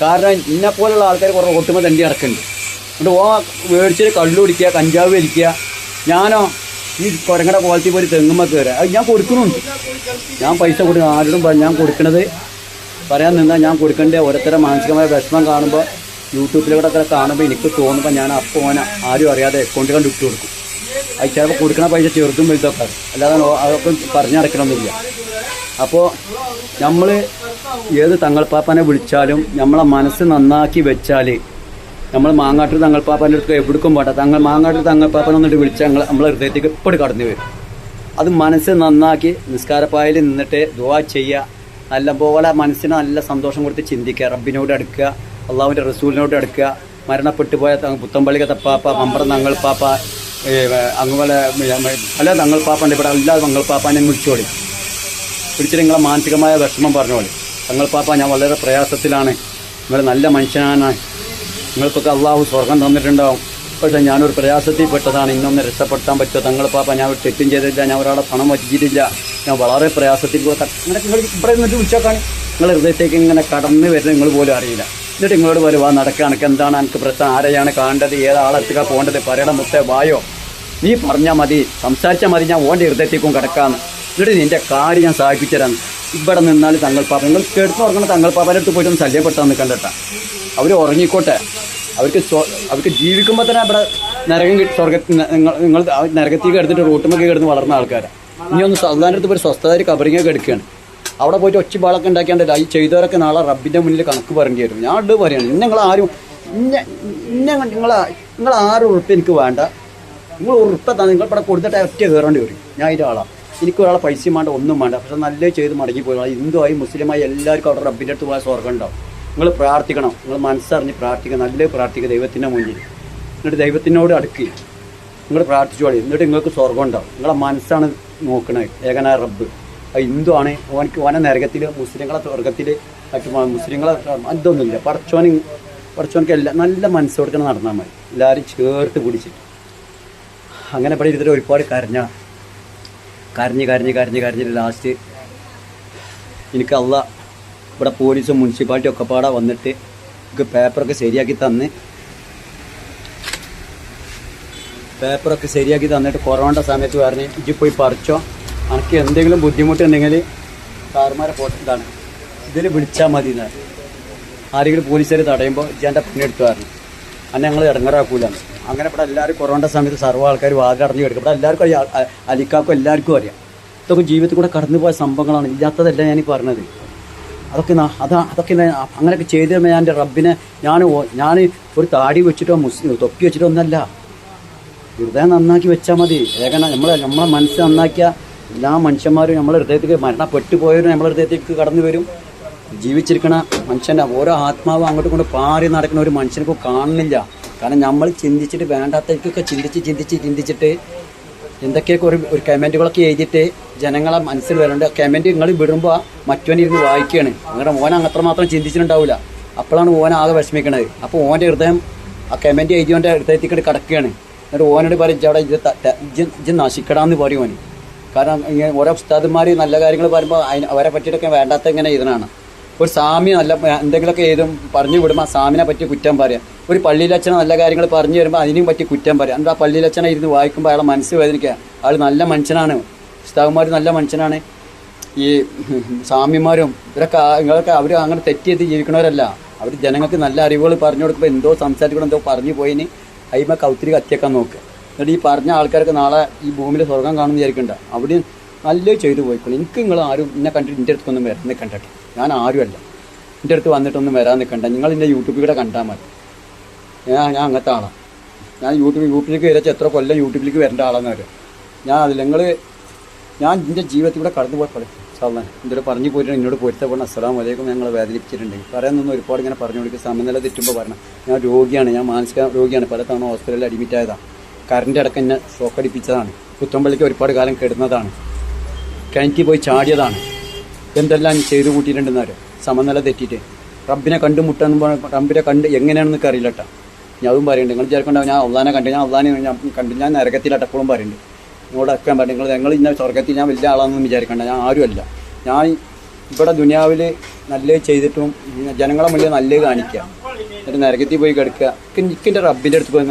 കാരണം ഇന്നെപ്പോലുള്ള ആൾക്കാർ കുറേ ഒട്ടുമ്പോൾ തണ്ടി ഇറക്കുന്നുണ്ട്. എന്നിട്ട് മേടിച്ചിട്ട് കള്ളു കുടിക്കുക, കഞ്ചാവ് വലിക്കുക. ഞാനോ ഈ കുരങ്ങടെ ക്വാളിറ്റി പോയി തെങ്ങുമ്പോൾ കയറുക. അത് ഞാൻ കൊടുക്കുന്നുണ്ട്. ഞാൻ പൈസ കൊടുക്കും. ആരോടും ഞാൻ കൊടുക്കണത് പറയാൻ നിന്നാൽ ഞാൻ കൊടുക്കേണ്ട ഓരോരുത്തരുടെ മാനസികമായ വിഷമം കാണുമ്പോൾ യൂട്യൂബിലൂടെ ഒക്കെ കാണുമ്പോൾ എനിക്ക് തോന്നുമ്പോൾ ഞാൻ അപ്പോൾ ഓനെ ആരും അറിയാതെ അക്കൗണ്ട് കണ്ട് ഇട്ട് കൊടുക്കും. അത് ചിലപ്പോൾ കൊടുക്കണ പൈസ ചെറുതും വലുതൊക്കെ അല്ലാതെ അതൊക്കെ പറഞ്ഞു നടക്കണമെന്നില്ല. അപ്പോൾ നമ്മൾ ഏത് തങ്ങൾപ്പാപ്പാനെ വിളിച്ചാലും നമ്മളെ മനസ്സ് നന്നാക്കി വെച്ചാൽ നമ്മൾ മാങ്ങാട്ടൂർ തങ്ങൾപ്പാപ്പാൻ്റെ അടുത്ത് എവിടേക്കും പോട്ടെ, മാങ്ങാട്ടൂർ തങ്ങൾപ്പാപ്പനെ വന്നിട്ട് വിളിച്ചാൽ നമ്മളെ ഹൃദയത്തേക്ക് എപ്പോഴും കടന്നു വരും. അത് മനസ്സ് നന്നാക്കി നിസ്കാരപ്പായയിൽ നിന്നിട്ട് ദുആ ചെയ്യുക. നല്ലപോലെ മനസ്സിന് നല്ല സന്തോഷം കൊടുത്ത് ചിന്തിക്കുക. റബ്ബിനോട് അടുക്കുക, അള്ളാഹുവിൻ്റെ റസൂലിനോട് അടുക്കുക. മരണപ്പെട്ടു പോയ പുത്തമ്പള്ളി തപ്പാപ്പ, മമ്പറം തങ്ങൾപ്പാപ്പ, അങ്ങനെ പല തങ്ങൾപ്പാപ്പൻ്റെ ഇവിടെ എല്ലാ തങ്ങൾപ്പാപ്പാനെയും വിളിച്ചോളി. വിളിച്ചിട്ട് നിങ്ങളെ മാനസികമായ വിഷമം പറഞ്ഞോളി. തങ്ങൾപ്പാപ്പ ഞാൻ വളരെ പ്രയാസത്തിലാണ്, നിങ്ങൾ നല്ല മനുഷ്യനാണ്, നിങ്ങൾക്കൊക്കെ അള്ളാഹു സ്വർഗം തന്നിട്ടുണ്ടാവും. പക്ഷേ ഞാനൊരു പ്രയാസത്തിൽ പെട്ടതാണ്, ഇന്നൊന്ന് രക്ഷപ്പെടുത്താൻ പറ്റുമോ തങ്ങൾപ്പാപ്പ? ഞാൻ ഒരു തെറ്റും ചെയ്തിട്ടില്ല, ഞാൻ ഒരാളെ പണം വച്ചിട്ടില്ല, ഞാൻ വളരെ പ്രയാസത്തിൽ അങ്ങനെ നിങ്ങൾ ഇവിടെ നിന്നിട്ട് വിളിച്ചോക്കാണ്. നിങ്ങൾ ഹൃദയത്തേക്ക് ഇങ്ങനെ കടന്ന് വരുന്നത് നിങ്ങൾ പോലും അറിയില്ല. എന്നിട്ട് നിങ്ങളോട് വരുവാ നടക്കുക, എനിക്ക് എന്താണ്, എനിക്ക് പ്രശ്നം, ആരെയാണ് കാണേണ്ടത്, ഏതാളെത്തുക പോകേണ്ടത്, പറയണ മുത്തേ വായോ, നീ പറഞ്ഞാൽ മതി, സംസാരിച്ചാൽ മതി, ഞാൻ ഓൻ്റെ ഹൃദയത്തേക്കും കിടക്കാമെന്ന്. എന്നിട്ട് നിൻ്റെ കാര്യം ഞാൻ സാധിപ്പിച്ചു തരാം. ഇവിടെ നിന്നാൽ തങ്ങൾപ്പാപ്പ, നിങ്ങൾ കേട്ട് ഉറങ്ങണ തങ്ങൾപ്പാപ്പൻ്റെ അടുത്ത് പോയിട്ടൊന്ന് ശല്യപ്പെട്ടാൽ നിൽക്കണ്ടട്ടാ. അവർ ഉറങ്ങിക്കോട്ടെ. അവർക്ക് ജീവിക്കുമ്പോൾ തന്നെ ഇവിടെ നരകം നിങ്ങൾ നരകത്തേക്ക് എടുത്തിട്ട് റൂട്ടുമൊക്കെ കിടന്ന് വളർന്ന ആൾക്കാരാണ്. ഇനി ഒന്ന് അള്ളാൻ്റെ അടുത്ത് പോയി സ്വസ്ഥതായി കബറിങ്ങൊക്കെ എടുക്കുകയാണ്. അവിടെ പോയിട്ട് ഒച്ചപ്പാളൊക്കെ ഉണ്ടാക്കിയാണ്ട് ഈ ചെയ്തവരൊക്കെ നാളെ റബ്ബിൻ്റെ മുന്നിൽ കണക്ക് പറയേണ്ടി വരും. ഞാൻ ഇത് പറയുകയാണ്, നിങ്ങളാരും നിങ്ങൾ 6 ഉറുപ്പ് എനിക്ക് വേണ്ട, നിങ്ങൾ ഉറുപ്പ തന്നെ നിങ്ങൾ ഇവിടെ കൊടുത്തിട്ട് ഒറ്റ കയറേണ്ടി വരും. ഞാൻ അതിൻ്റെ ആളാണ്. എനിക്ക് ഒരാളെ പൈസയും വേണ്ട, ഒന്നും വേണ്ട. പക്ഷെ നല്ല ചെയ്ത് മടങ്ങി പോയി. ഹിന്ദുവായി മുസ്ലിമായി എല്ലാവർക്കും അവിടെ റബ്ബിൻ്റെ അടുത്ത് പോയാൽ സ്വർഗം ഉണ്ടാവും. നിങ്ങൾ പ്രാർത്ഥിക്കണം, നിങ്ങൾ മനസ്സറിഞ്ഞ് പ്രാർത്ഥിക്കുക, നല്ല പ്രാർത്ഥിക്കുക ദൈവത്തിൻ്റെ മുന്നിൽ. എന്നിട്ട് ദൈവത്തിനോട് അടുക്കുക, നിങ്ങൾ പ്രാർത്ഥിച്ചോളി. എന്നിട്ട് നിങ്ങൾക്ക് സ്വർഗം ഉണ്ടാവും. നിങ്ങളെ മനസ്സാണ് നോക്കണത്, ഏകനായ റബ്ബ്. അത് ഹിന്ദു ആണ്, ഓനെ നരകത്തിൽ, മുസ്ലിങ്ങളെ സ്വർഗത്തിൽ, മറ്റു മുസ്ലിങ്ങളെ അതൊന്നുമില്ല. പഠിച്ചവനക്ക് എല്ലാം നല്ല മനസ്സ് കൊടുക്കണം നടന്നാൽ മതി, എല്ലാവരും ചേർത്ത് പിടിച്ചിട്ട്. അങ്ങനെ ഇവിടെ ഇരുന്നിട്ട് ഒരുപാട് കരഞ്ഞ് ലാസ്റ്റ് എനിക്ക് അള്ളാ ഇവിടെ പോലീസും മുനിസിപ്പാലിറ്റി ഒക്കെ പാടെ വന്നിട്ട് എനിക്ക് പേപ്പറൊക്കെ ശരിയാക്കി തന്നിട്ട് കൊറോണ സമയത്ത് പറഞ്ഞ് ഇജ്ജ് പോയി പറിച്ചോ, എനിക്ക് എന്തെങ്കിലും ബുദ്ധിമുട്ടുണ്ടെങ്കിൽ സാറുമാരെ ഇതാണ് ഇതിൽ വിളിച്ചാൽ മതി എന്നാണ്. ആരെങ്കിലും പോലീസുകാർ തടയുമ്പോൾ ഇജ്ജാൻ്റെ പണിയെടുത്തു പറഞ്ഞു അന്നെ ഞങ്ങൾ ഇടങ്ങറാക്കൂലെന്ന്. അങ്ങനെ ഇവിടെ എല്ലാവരും കൊറോണ സമയത്ത് സർവ്വ ആൾക്കാർ വാഗ അടഞ്ഞു കിടക്കും. ഇവിടെ എല്ലാവർക്കും അലിക്കാക്കും എല്ലാവർക്കും അറിയാം. ഇതൊക്കെ ജീവിതത്തിൽ കൂടെ കടന്നു പോയ സംഭവങ്ങളാണ്, ഇല്ലാത്തതല്ല ഞാൻ പറഞ്ഞത്. അതൊക്കെ അങ്ങനെയൊക്കെ ചെയ്ത് ഞാൻ എൻ്റെ റബ്ബിനെ ഞാൻ ഒരു താടി വെച്ചിട്ടോ തൊപ്പി വെച്ചിട്ടോ ഒന്നല്ല, ഹൃദയം നന്നാക്കി വെച്ചാൽ മതി. നമ്മളെ മനസ്സ് നന്നാക്കിയ എല്ലാ മനുഷ്യന്മാരും നമ്മളെ ഹൃദയത്തേക്ക് മരണപ്പെട്ടു പോയവരും നമ്മളെ ഹൃദയത്തേക്ക് കടന്നു വരും. ജീവിച്ചിരിക്കണ മനുഷ്യൻ്റെ ഓരോ ആത്മാവ് അങ്ങോട്ടും കൊണ്ട് പാറി നടക്കുന്ന ഒരു മനുഷ്യനൊക്കെ കാണുന്നില്ല. കാരണം നമ്മൾ ചിന്തിച്ചിട്ട് വേണ്ടാത്തവർക്കൊക്കെ ചിന്തിച്ചിട്ട് എന്തൊക്കെയൊക്കെ ഒരു കമൻറ്റുകളൊക്കെ എഴുതിയിട്ട് ജനങ്ങളെ മനസ്സിൽ വരുന്നുണ്ട്. കമൻറ്റ് നിങ്ങൾ വിടുമ്പോൾ മറ്റവനിരുന്ന് വായിക്കുകയാണ്. അങ്ങനെ ഓൻ അത്രമാത്രം ചിന്തിച്ചിട്ടുണ്ടാവില്ല. അപ്പോഴാണ് ഓൻ ആകെ വിഷമിക്കണത്. അപ്പോൾ ഓൻ്റെ ഹൃദയം ആ കമൻറ്റ് എഴുതിയോൻ്റെ ഹൃദയത്തേക്ക് കിടക്കുകയാണ്. എന്നിട്ട് ഓനോട് പറയും അവിടെ ഇത് നശിക്കടാന്ന് പറയും ഓന്. കാരണം ഇങ്ങനെ ഓരോ ഉസ്താദന്മാർ നല്ല കാര്യങ്ങൾ പറയുമ്പോൾ അവരെ പറ്റിയിട്ടൊക്കെ വേണ്ടാത്ത ഇങ്ങനെ ഇതിനാണ്. ഒരു സ്വാമി നല്ല എന്തെങ്കിലുമൊക്കെ ഏതും പറഞ്ഞു വിടുമ്പോൾ ആ സ്വാമിനെ പറ്റി കുറ്റം പറയാം. ഒരു പള്ളിയിലച്ഛനെ നല്ല കാര്യങ്ങൾ പറഞ്ഞു വരുമ്പോൾ അതിനെയും പറ്റി കുറ്റം പറയാം. എന്നിട്ട് ആ പള്ളിയിലച്ഛനെ ഇരുന്ന് വായിക്കുമ്പോൾ അയാളെ മനസ്സ് വേദനിക്കുക. അയാൾ നല്ല മനുഷ്യനാണ്, ഉസ്താദുമാർ നല്ല മനുഷ്യനാണ്. ഈ സ്വാമിമാരും ഇവരൊക്കെ അവർ അങ്ങനെ തെറ്റ് ചെയ്ത് ജീവിക്കണവരല്ല. അവർ ജനങ്ങൾക്ക് നല്ല അറിവുകൾ പറഞ്ഞു കൊടുക്കുമ്പോൾ എന്തോ സംസാരിക്കണം, എന്തോ പറഞ്ഞു പോയിന് അതിമ കൗത്തിരി കത്തിയേക്കാൻ നോക്കുക. എന്നിട്ട് ഈ പറഞ്ഞ ആൾക്കാർക്ക് നാളെ ഈ ഭൂമിയിൽ സ്വർഗം കാണുമെന്ന് വിചാരിക്കണ്ട. അവിടെ നല്ല ചെയ്തു പോയിക്കോളൂ. എനിക്ക് നിങ്ങൾ ആരും എന്നെ കണ്ടിട്ട് എൻ്റെ അടുത്തൊന്നും വരാൻ നിൽക്കണ്ട. ഞാൻ ആരുമല്ല, എൻ്റെ അടുത്ത് വന്നിട്ടൊന്നും വരാൻ നിൽക്കണ്ട. നിങ്ങൾ എൻ്റെ യൂട്യൂബിൽ കൂടെ കണ്ടാൽ മതി. ഞാൻ അങ്ങനത്തെ ആളാണ്. ഞാൻ യൂട്യൂബിലേക്ക് വരച്ച എത്ര കൊല്ലം യൂട്യൂബിലേക്ക് വരേണ്ട ആളാണെന്ന് വരും. ഞാൻ എൻ്റെ ജീവിതത്തിൽ കൂടെ കടന്നു പോയ പോലെ സാധാരണ എന്തൊരു പറഞ്ഞു പോയിട്ട് എന്നോട് പൊരുത്തപ്പെടണം. അസ്സലാമു അലൈക്കും ഞങ്ങൾ വേദനിപ്പിച്ചിട്ടുണ്ട്. പറയാനൊന്നും ഒരുപാട് ഇങ്ങനെ പറഞ്ഞു കൊടുക്കുക. സമനില തെറ്റുമ്പോൾ പറയണം. ഞാൻ രോഗിയാണ്, ഞാൻ മാനസിക രോഗിയാണ്. പല തവണ ഹോസ്പിറ്റലിൽ അഡ്മിറ്റ് ആയതാണ്. കറണ്ട് അടക്കം എന്നെ ഷോക്ക് അടിപ്പിച്ചതാണ്. പുത്തമ്പള്ളിക്ക് ഒരുപാട് കാലം കിടന്നതാണ്. കിണറ്റി പോയി ചാടിയതാണ്. എന്തെല്ലാം ചെയ്തു കൂട്ടിയിട്ടുണ്ടെന്ന് അറിയാം. സമനില തെറ്റിയിട്ട് റബ്ബിനെ കണ്ടുമുട്ടെന്ന് പറഞ്ഞാൽ റബ്ബിനെ കണ്ട് എങ്ങനെയാണെന്നൊക്കെ അറിയില്ല കേട്ടോ. ഞാൻ അതും പറയുന്നുണ്ട്. നിങ്ങൾ വിചാരിക്കണ്ട ഞാൻ അള്ളാനെ കണ്ടു, ഞാൻ അള്ളാനെ കണ്ടു, ഞാൻ നരകത്തിലാട്ട് എപ്പോഴും പറയുന്നുണ്ട്. നിങ്ങളോട് അക്കാൻ പറഞ്ഞു നിങ്ങൾ ഇന്ന സ്വർഗത്തിൽ ഞാൻ വലിയ ആളാണെന്നും വിചാരിക്കണ്ട. ഞാൻ ആരുമല്ല. ഞാൻ ഇവിടെ ദുനിയാവിൽ നല്ലത് ചെയ്തിട്ടും ജനങ്ങളെ മുന്നിൽ നല്ലത് കാണിക്കുക, എന്നിട്ട് നരകത്തിൽ പോയി കിടക്കുക. എനിക്കെൻ്റെ റബ്ബിൻ്റെ അടുത്ത് പോയി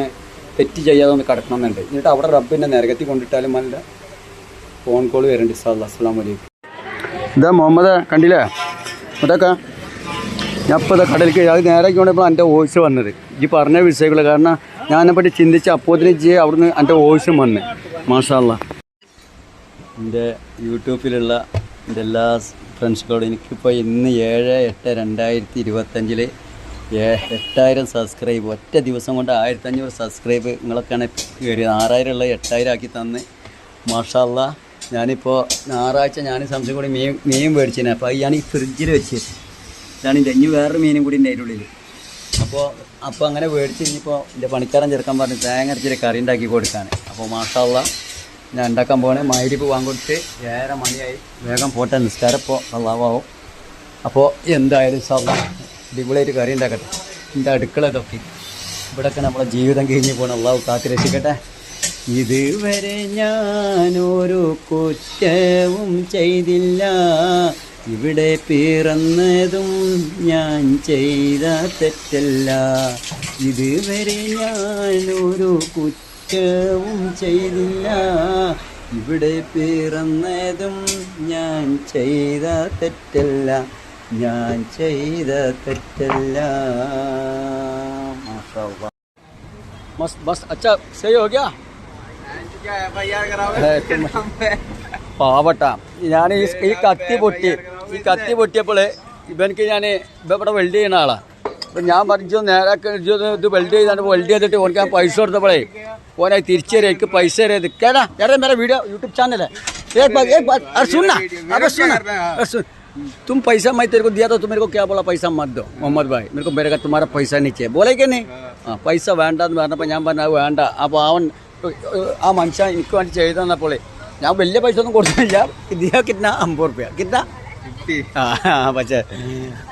തെറ്റ് ചെയ്യാതെ ഒന്ന് കിടക്കണമെന്നുണ്ട്. എന്നിട്ട് അവിടെ റബ്ബിൻ്റെ നരകത്തിൽ കൊണ്ടിട്ടാലും നല്ല ഫോൺ കോൾ വരുന്നുണ്ട്. അസ്സലാമു അലൈക്കും. ഇതാ മുഹമ്മദ് കണ്ടില്ലേ അതൊക്കെ ഞാൻ ഇപ്പോൾ കടലിലേക്ക് അത് നേരേക്ക് കൊണ്ടപ്പോൾ എൻ്റെ വോയിസ് വന്നത് ഈ പറഞ്ഞ വിഷയങ്ങൾ. കാരണം ഞാനെപ്പറ്റി ചിന്തിച്ച് അപ്പോഴത്തിന് അവിടുന്ന് എൻ്റെ വോയിസും വന്ന് മാഷാ അല്ലാഹ്. എൻ്റെ യൂട്യൂബിലുള്ള എൻ്റെ എല്ലാ ഫ്രണ്ട്സുകളോടും എനിക്കിപ്പോൾ ഇന്ന് 7/8/2025 8000 സബ്സ്ക്രൈബ് ഒറ്റ ദിവസം കൊണ്ട് 1500 സബ്സ്ക്രൈബ് നിങ്ങളൊക്കെയാണ് കയറിയത്. 6000 ഉള്ള 8000 ആക്കി തന്ന് മാഷാ അല്ലാഹ്. ഞാനിപ്പോൾ ഞായറാഴ്ച ഞാൻ സംശയം കൂടി മീൻ മേടിച്ചേനെ. അപ്പോൾ ഞാൻ ഈ ഫ്രിഡ്ജിൽ വെച്ച് ഇതാണിൻ്റെ ഇനി വേറൊരു മീനും കൂടി ഉണ്ട് അതിൻ്റെ ഉള്ളിൽ. അപ്പോൾ അങ്ങനെ മേടിച്ച് ഇനിയിപ്പോൾ എൻ്റെ പണിക്കാരൻ ചെറുക്കാൻ പറഞ്ഞ് തേങ്ങ അരച്ചിട്ട് കറി ഉണ്ടാക്കി കൊടുക്കാൻ. അപ്പോൾ മാഷാ അല്ലാഹ് ഞാൻ ഉണ്ടാക്കാൻ പോകണേ. മഗ്‌രിബ് വാങ്ങിക്കൊടുത്ത് 7:30 മണിയായി. വേഗം പോട്ടെ, നിസ്കാരം ഇപ്പോൾ അള്ളാഹുവാവും. അപ്പോൾ എന്തായാലും അടിപൊളിയായിട്ട് കറി ഉണ്ടാക്കട്ടെ. എൻ്റെ അടുക്കള ഇതൊക്കെ ഇവിടെയൊക്കെ നമ്മളെ ജീവിതം കഴിഞ്ഞ് പോകണം. അള്ളാഹു കാത്ത് രക്ഷിക്കട്ടെ. ഇതുവരെ ഞാനൊരു കുറ്റവും ചെയ്തില്ല, ഇവിടെ പിറന്നതും ഞാൻ ചെയ്ത തെറ്റല്ല. ഇതുവരെ ഞാനൊരു കുറ്റവും ചെയ്തില്ല, ഇവിടെ പിറന്നതും ഞാൻ ചെയ്ത തെറ്റല്ല, ഞാൻ ചെയ്ത തെറ്റല്ല. മാഷാഅല്ലാഹ്. ബസ് അച്ഛാ സഹി ഹോ ഗയാ. പാവട്ട ഞാൻ ഈ കത്തി പൊട്ടിയപ്പോൾ ഇവനക്ക് ഞാൻ ഇവിടെ വെൽഡ് ചെയ്യുന്ന ആളാണ്. അപ്പം ഞാൻ പറഞ്ഞു നേരാക്കി ഇത് വെൽഡ് ചെയ്തിട്ട് ഓനക്ക് ഞാൻ പൈസ കൊടുത്തപ്പോഴേ ഓനെ തിരിച്ചു തരാം, എനിക്ക് പൈസ തരാത് കേടാ. मेरा वीडियो यूट्यूब चैनल है. तुम पैसा मैं तेरे को दिया तो तुम मेरे को क्या बोला पैसा मत दो मोहम्मद भाई, मेरे को मेरे का तुम्हारा पैसा नहीं चाहिए बोले कि नहीं. പൈസ വേണ്ടെന്ന് പറഞ്ഞപ്പോൾ ഞാൻ പറഞ്ഞു വേണ്ട. അപ്പോൾ ആ മനുഷ്യൻ എനിക്ക് വേണ്ടി ചെയ്തു തന്നപ്പോൾ ഞാൻ വലിയ പൈസ ഒന്നും കൊടുത്തില്ല. ദിയാ കിतना 50 रुपया कितना പക്ഷേ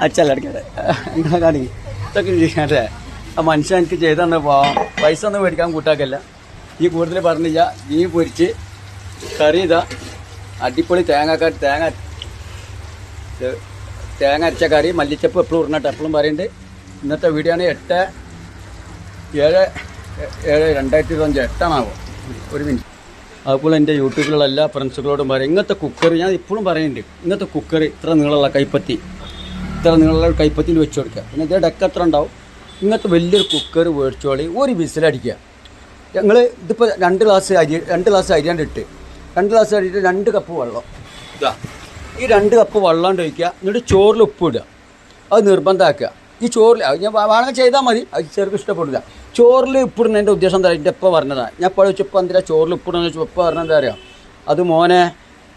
അച്ഛ ലടക്കട്ടെ എന്താ കാണിക്കും ഇതൊക്കെ ചെയ്യാട്ടെ. ആ മനുഷ്യൻ എനിക്ക് ചെയ്തു തന്നപ്പോൾ പൈസ ഒന്നും മേടിക്കാൻ കൂട്ടാക്കല്ല. ഈ കൂടുതൽ പറഞ്ഞില്ല. നീ പൊരിച്ച് കറി ഇതാ അടിപൊളി തേങ്ങ അരച്ച കറി മല്ലിച്ചപ്പ് എപ്പോഴും ഇടണട്ടെ എപ്പോഴും പറയുന്നുണ്ട്. ഇന്നത്തെ വീഡിയോ ആണ് 8/7/2025 8 ഒരു മിനിറ്റ്. അതുപോലെ എൻ്റെ യൂട്യൂബിലുള്ള എല്ലാ ഫ്രണ്ട്സുകളോടും പറയും ഇങ്ങനത്തെ കുക്കർ ഞാൻ ഇപ്പോഴും പറയുന്നുണ്ട്. ഇങ്ങനത്തെ കുക്കർ ഇത്ര നീളമുള്ള കൈപ്പത്തിയിൽ വെച്ച് കൊടുക്കുക. പിന്നെ ഇതേ ഡെക്ക് എത്ര ഉണ്ടാവും. ഇങ്ങനത്തെ വലിയൊരു കുക്കർ മേടിച്ചോളി, ഒരു വിസിലടിക്കുക. ഞങ്ങൾ ഇതിപ്പോൾ 2 ഗ്ലാസ് അരിയാണ്ട് ഇട്ട് 2 ഗ്ലാസ് അരിയിട്ട് 2 കപ്പ് വെള്ളം ഇതാ ഈ 2 കപ്പ് വെള്ളം ഒഴിക്കുക. എന്നിട്ട് ചോറിൽ ഉപ്പ് ഇടുക. അത് നിർബന്ധമാക്കുക. ഈ ചോറിൽ ഞാൻ വേണമെങ്കിൽ ചെയ്താൽ മതി, അത് ചെറുക്ക് ഇഷ്ടപ്പെടില്ല. ചോറിൽ ഉപ്പിടുന്നതിൻ്റെ ഉദ്ദേശം എന്താ എൻ്റെ എപ്പോൾ പറഞ്ഞതാണ്. ഞാൻ ഇപ്പോൾ ചോദിച്ചപ്പോൾ എന്തിനാ ചോറിൽ ഉപ്പിടുന്നത് ചോദിച്ചപ്പോൾ എപ്പോൾ പറഞ്ഞത് എന്താ അറിയാം. അത് മോനെ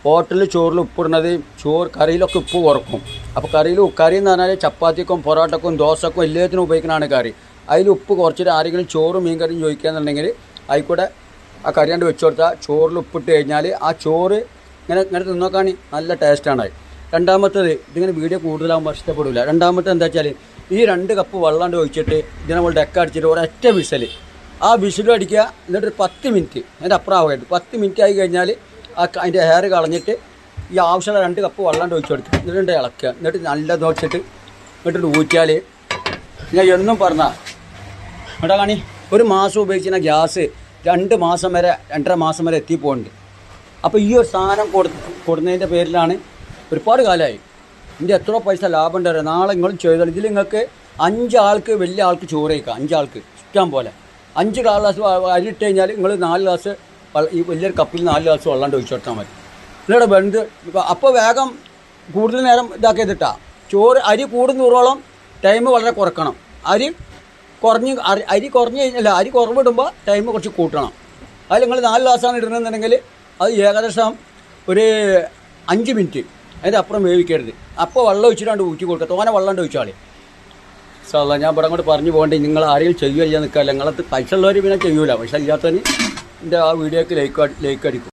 ഹോട്ടലിൽ ചോറിൽ ഉപ്പിടുന്നത് കറിയിലൊക്കെ ഉപ്പ് കുറക്കും. അപ്പോൾ കറി എന്ന് പറഞ്ഞാൽ ചപ്പാത്തിക്കും പൊറോട്ടക്കും ദോശക്കും എല്ലാത്തിനും ഉപയോഗിക്കുന്നതാണ് കറി. അതിൽ ഉപ്പ് കുറച്ചിട്ട് ആരെങ്കിലും ചോറും മീൻ കറിയും ചോദിക്കുകയെന്നുണ്ടെങ്കിൽ ആയിക്കൂടെ ആ കറി കണ്ട് വെച്ച് കൊടുത്താൽ ചോറിൽ ഉപ്പിട്ട് കഴിഞ്ഞാൽ ആ ചോറ് ഇങ്ങനെ തിന്നോക്കാൻ നല്ല ടേസ്റ്റാണ്. രണ്ടാമത്തേത് ഇതിങ്ങനെ വീഡിയോ കൂടുതലാകുമ്പോൾ ഇഷ്ടപ്പെടില്ല. രണ്ടാമത്തെ എന്താ വെച്ചാൽ ഈ 2 കപ്പ് വെള്ളം ഒഴിച്ചിട്ട് ഇതിനെ നമ്മൾ ഡെക്ക അടിച്ചിട്ട് ഒരൊറ്റ വിസിൽ ആ വിസിലും അടിക്കുക. എന്നിട്ട് 10 മിനിറ്റ് അതിൻ്റെ അപ്പുറം ആവുകയായിട്ട് 10 മിനിറ്റ് ആയി കഴിഞ്ഞാൽ അതിൻ്റെ ഹെയർ കളഞ്ഞിട്ട് ഈ ആവശ്യമുള്ള 2 കപ്പ് വെള്ളം ഒഴിച്ചു കൊടുക്കുക, എന്നിട്ട് ഇളക്കുക, എന്നിട്ട് നല്ല നോക്കിയിട്ട് എന്നിട്ട് ഊറ്റിയാൽ ഞാൻ എന്നും പറഞ്ഞാൽ ഇവിടെ കാണി 1 മാസം ഉപയോഗിക്കുന്ന ഗ്യാസ് 2 മാസം വരെ 2.5 മാസം വരെ എത്തിപ്പോകുന്നുണ്ട്. അപ്പോൾ ഈ ഒരു സാധനം കൊടുക്കുന്നതിൻ്റെ പേരിലാണ് ഒരുപാട് കാലമായി ഇതിൻ്റെ എത്ര പൈസ ലാഭം ഉണ്ടാവുക. നാളെ നിങ്ങളും ചെയ്താൽ ഇതിൽ നിങ്ങൾക്ക് 5 ആൾക്ക് വലിയ ആൾക്ക് ചോറ് കഴിക്കാം. 5 ആൾക്ക് ഇഷ്ടം പോലെ 5 ഗ്ലാസ് അരി ഇട്ട് കഴിഞ്ഞാൽ നിങ്ങൾ 4 ഗ്ലാസ് ഈ വലിയൊരു കപ്പിൽ 4 ഗ്ലാസ് വെള്ളം ഒഴിച്ചു കൊടുത്താൽ മതി. എന്നിട്ട് വെന്ത് അപ്പോൾ വേഗം കൂടുതൽ നേരം ഇതാക്കിയതിട്ടാ ചോറ് അരി കൂടുന്നോളം ടൈം വളരെ കുറക്കണം. അരി കുറഞ്ഞ് കഴിഞ്ഞാൽ അരി കുറവിടുമ്പോൾ ടൈം കുറച്ച് കൂട്ടണം. അതിൽ നിങ്ങൾ 4 ഗ്ലാസ്സാണ് ഇടുന്നതെന്നുണ്ടെങ്കിൽ അത് ഏകദേശം ഒരു 5 മിനിറ്റ് അതിൻ്റെ അപ്പുറം വേവിക്കരുത്. അപ്പോൾ വെള്ളം ഒഴിച്ചിട്ടാണ്ട് ഊറ്റി കൊടുക്കുക, തോനെ വെള്ളം ഒഴിച്ചാൽ. സാധാ ഞാൻ ഇവിടെ അങ്ങോട്ട് പറഞ്ഞു പോകണ്ടേ, നിങ്ങൾ ആരെങ്കിലും ചെയ്യുക ചെയ്യാൻ നിൽക്കാറില്ല. നിങ്ങളത് പൈസ ഉള്ളവർ പിന്നെ ചെയ്യൂല, പൈസ ഇല്ലാത്തവന് എൻ്റെ ആ വീഡിയോക്ക് ലൈക്ക് അടിക്കും.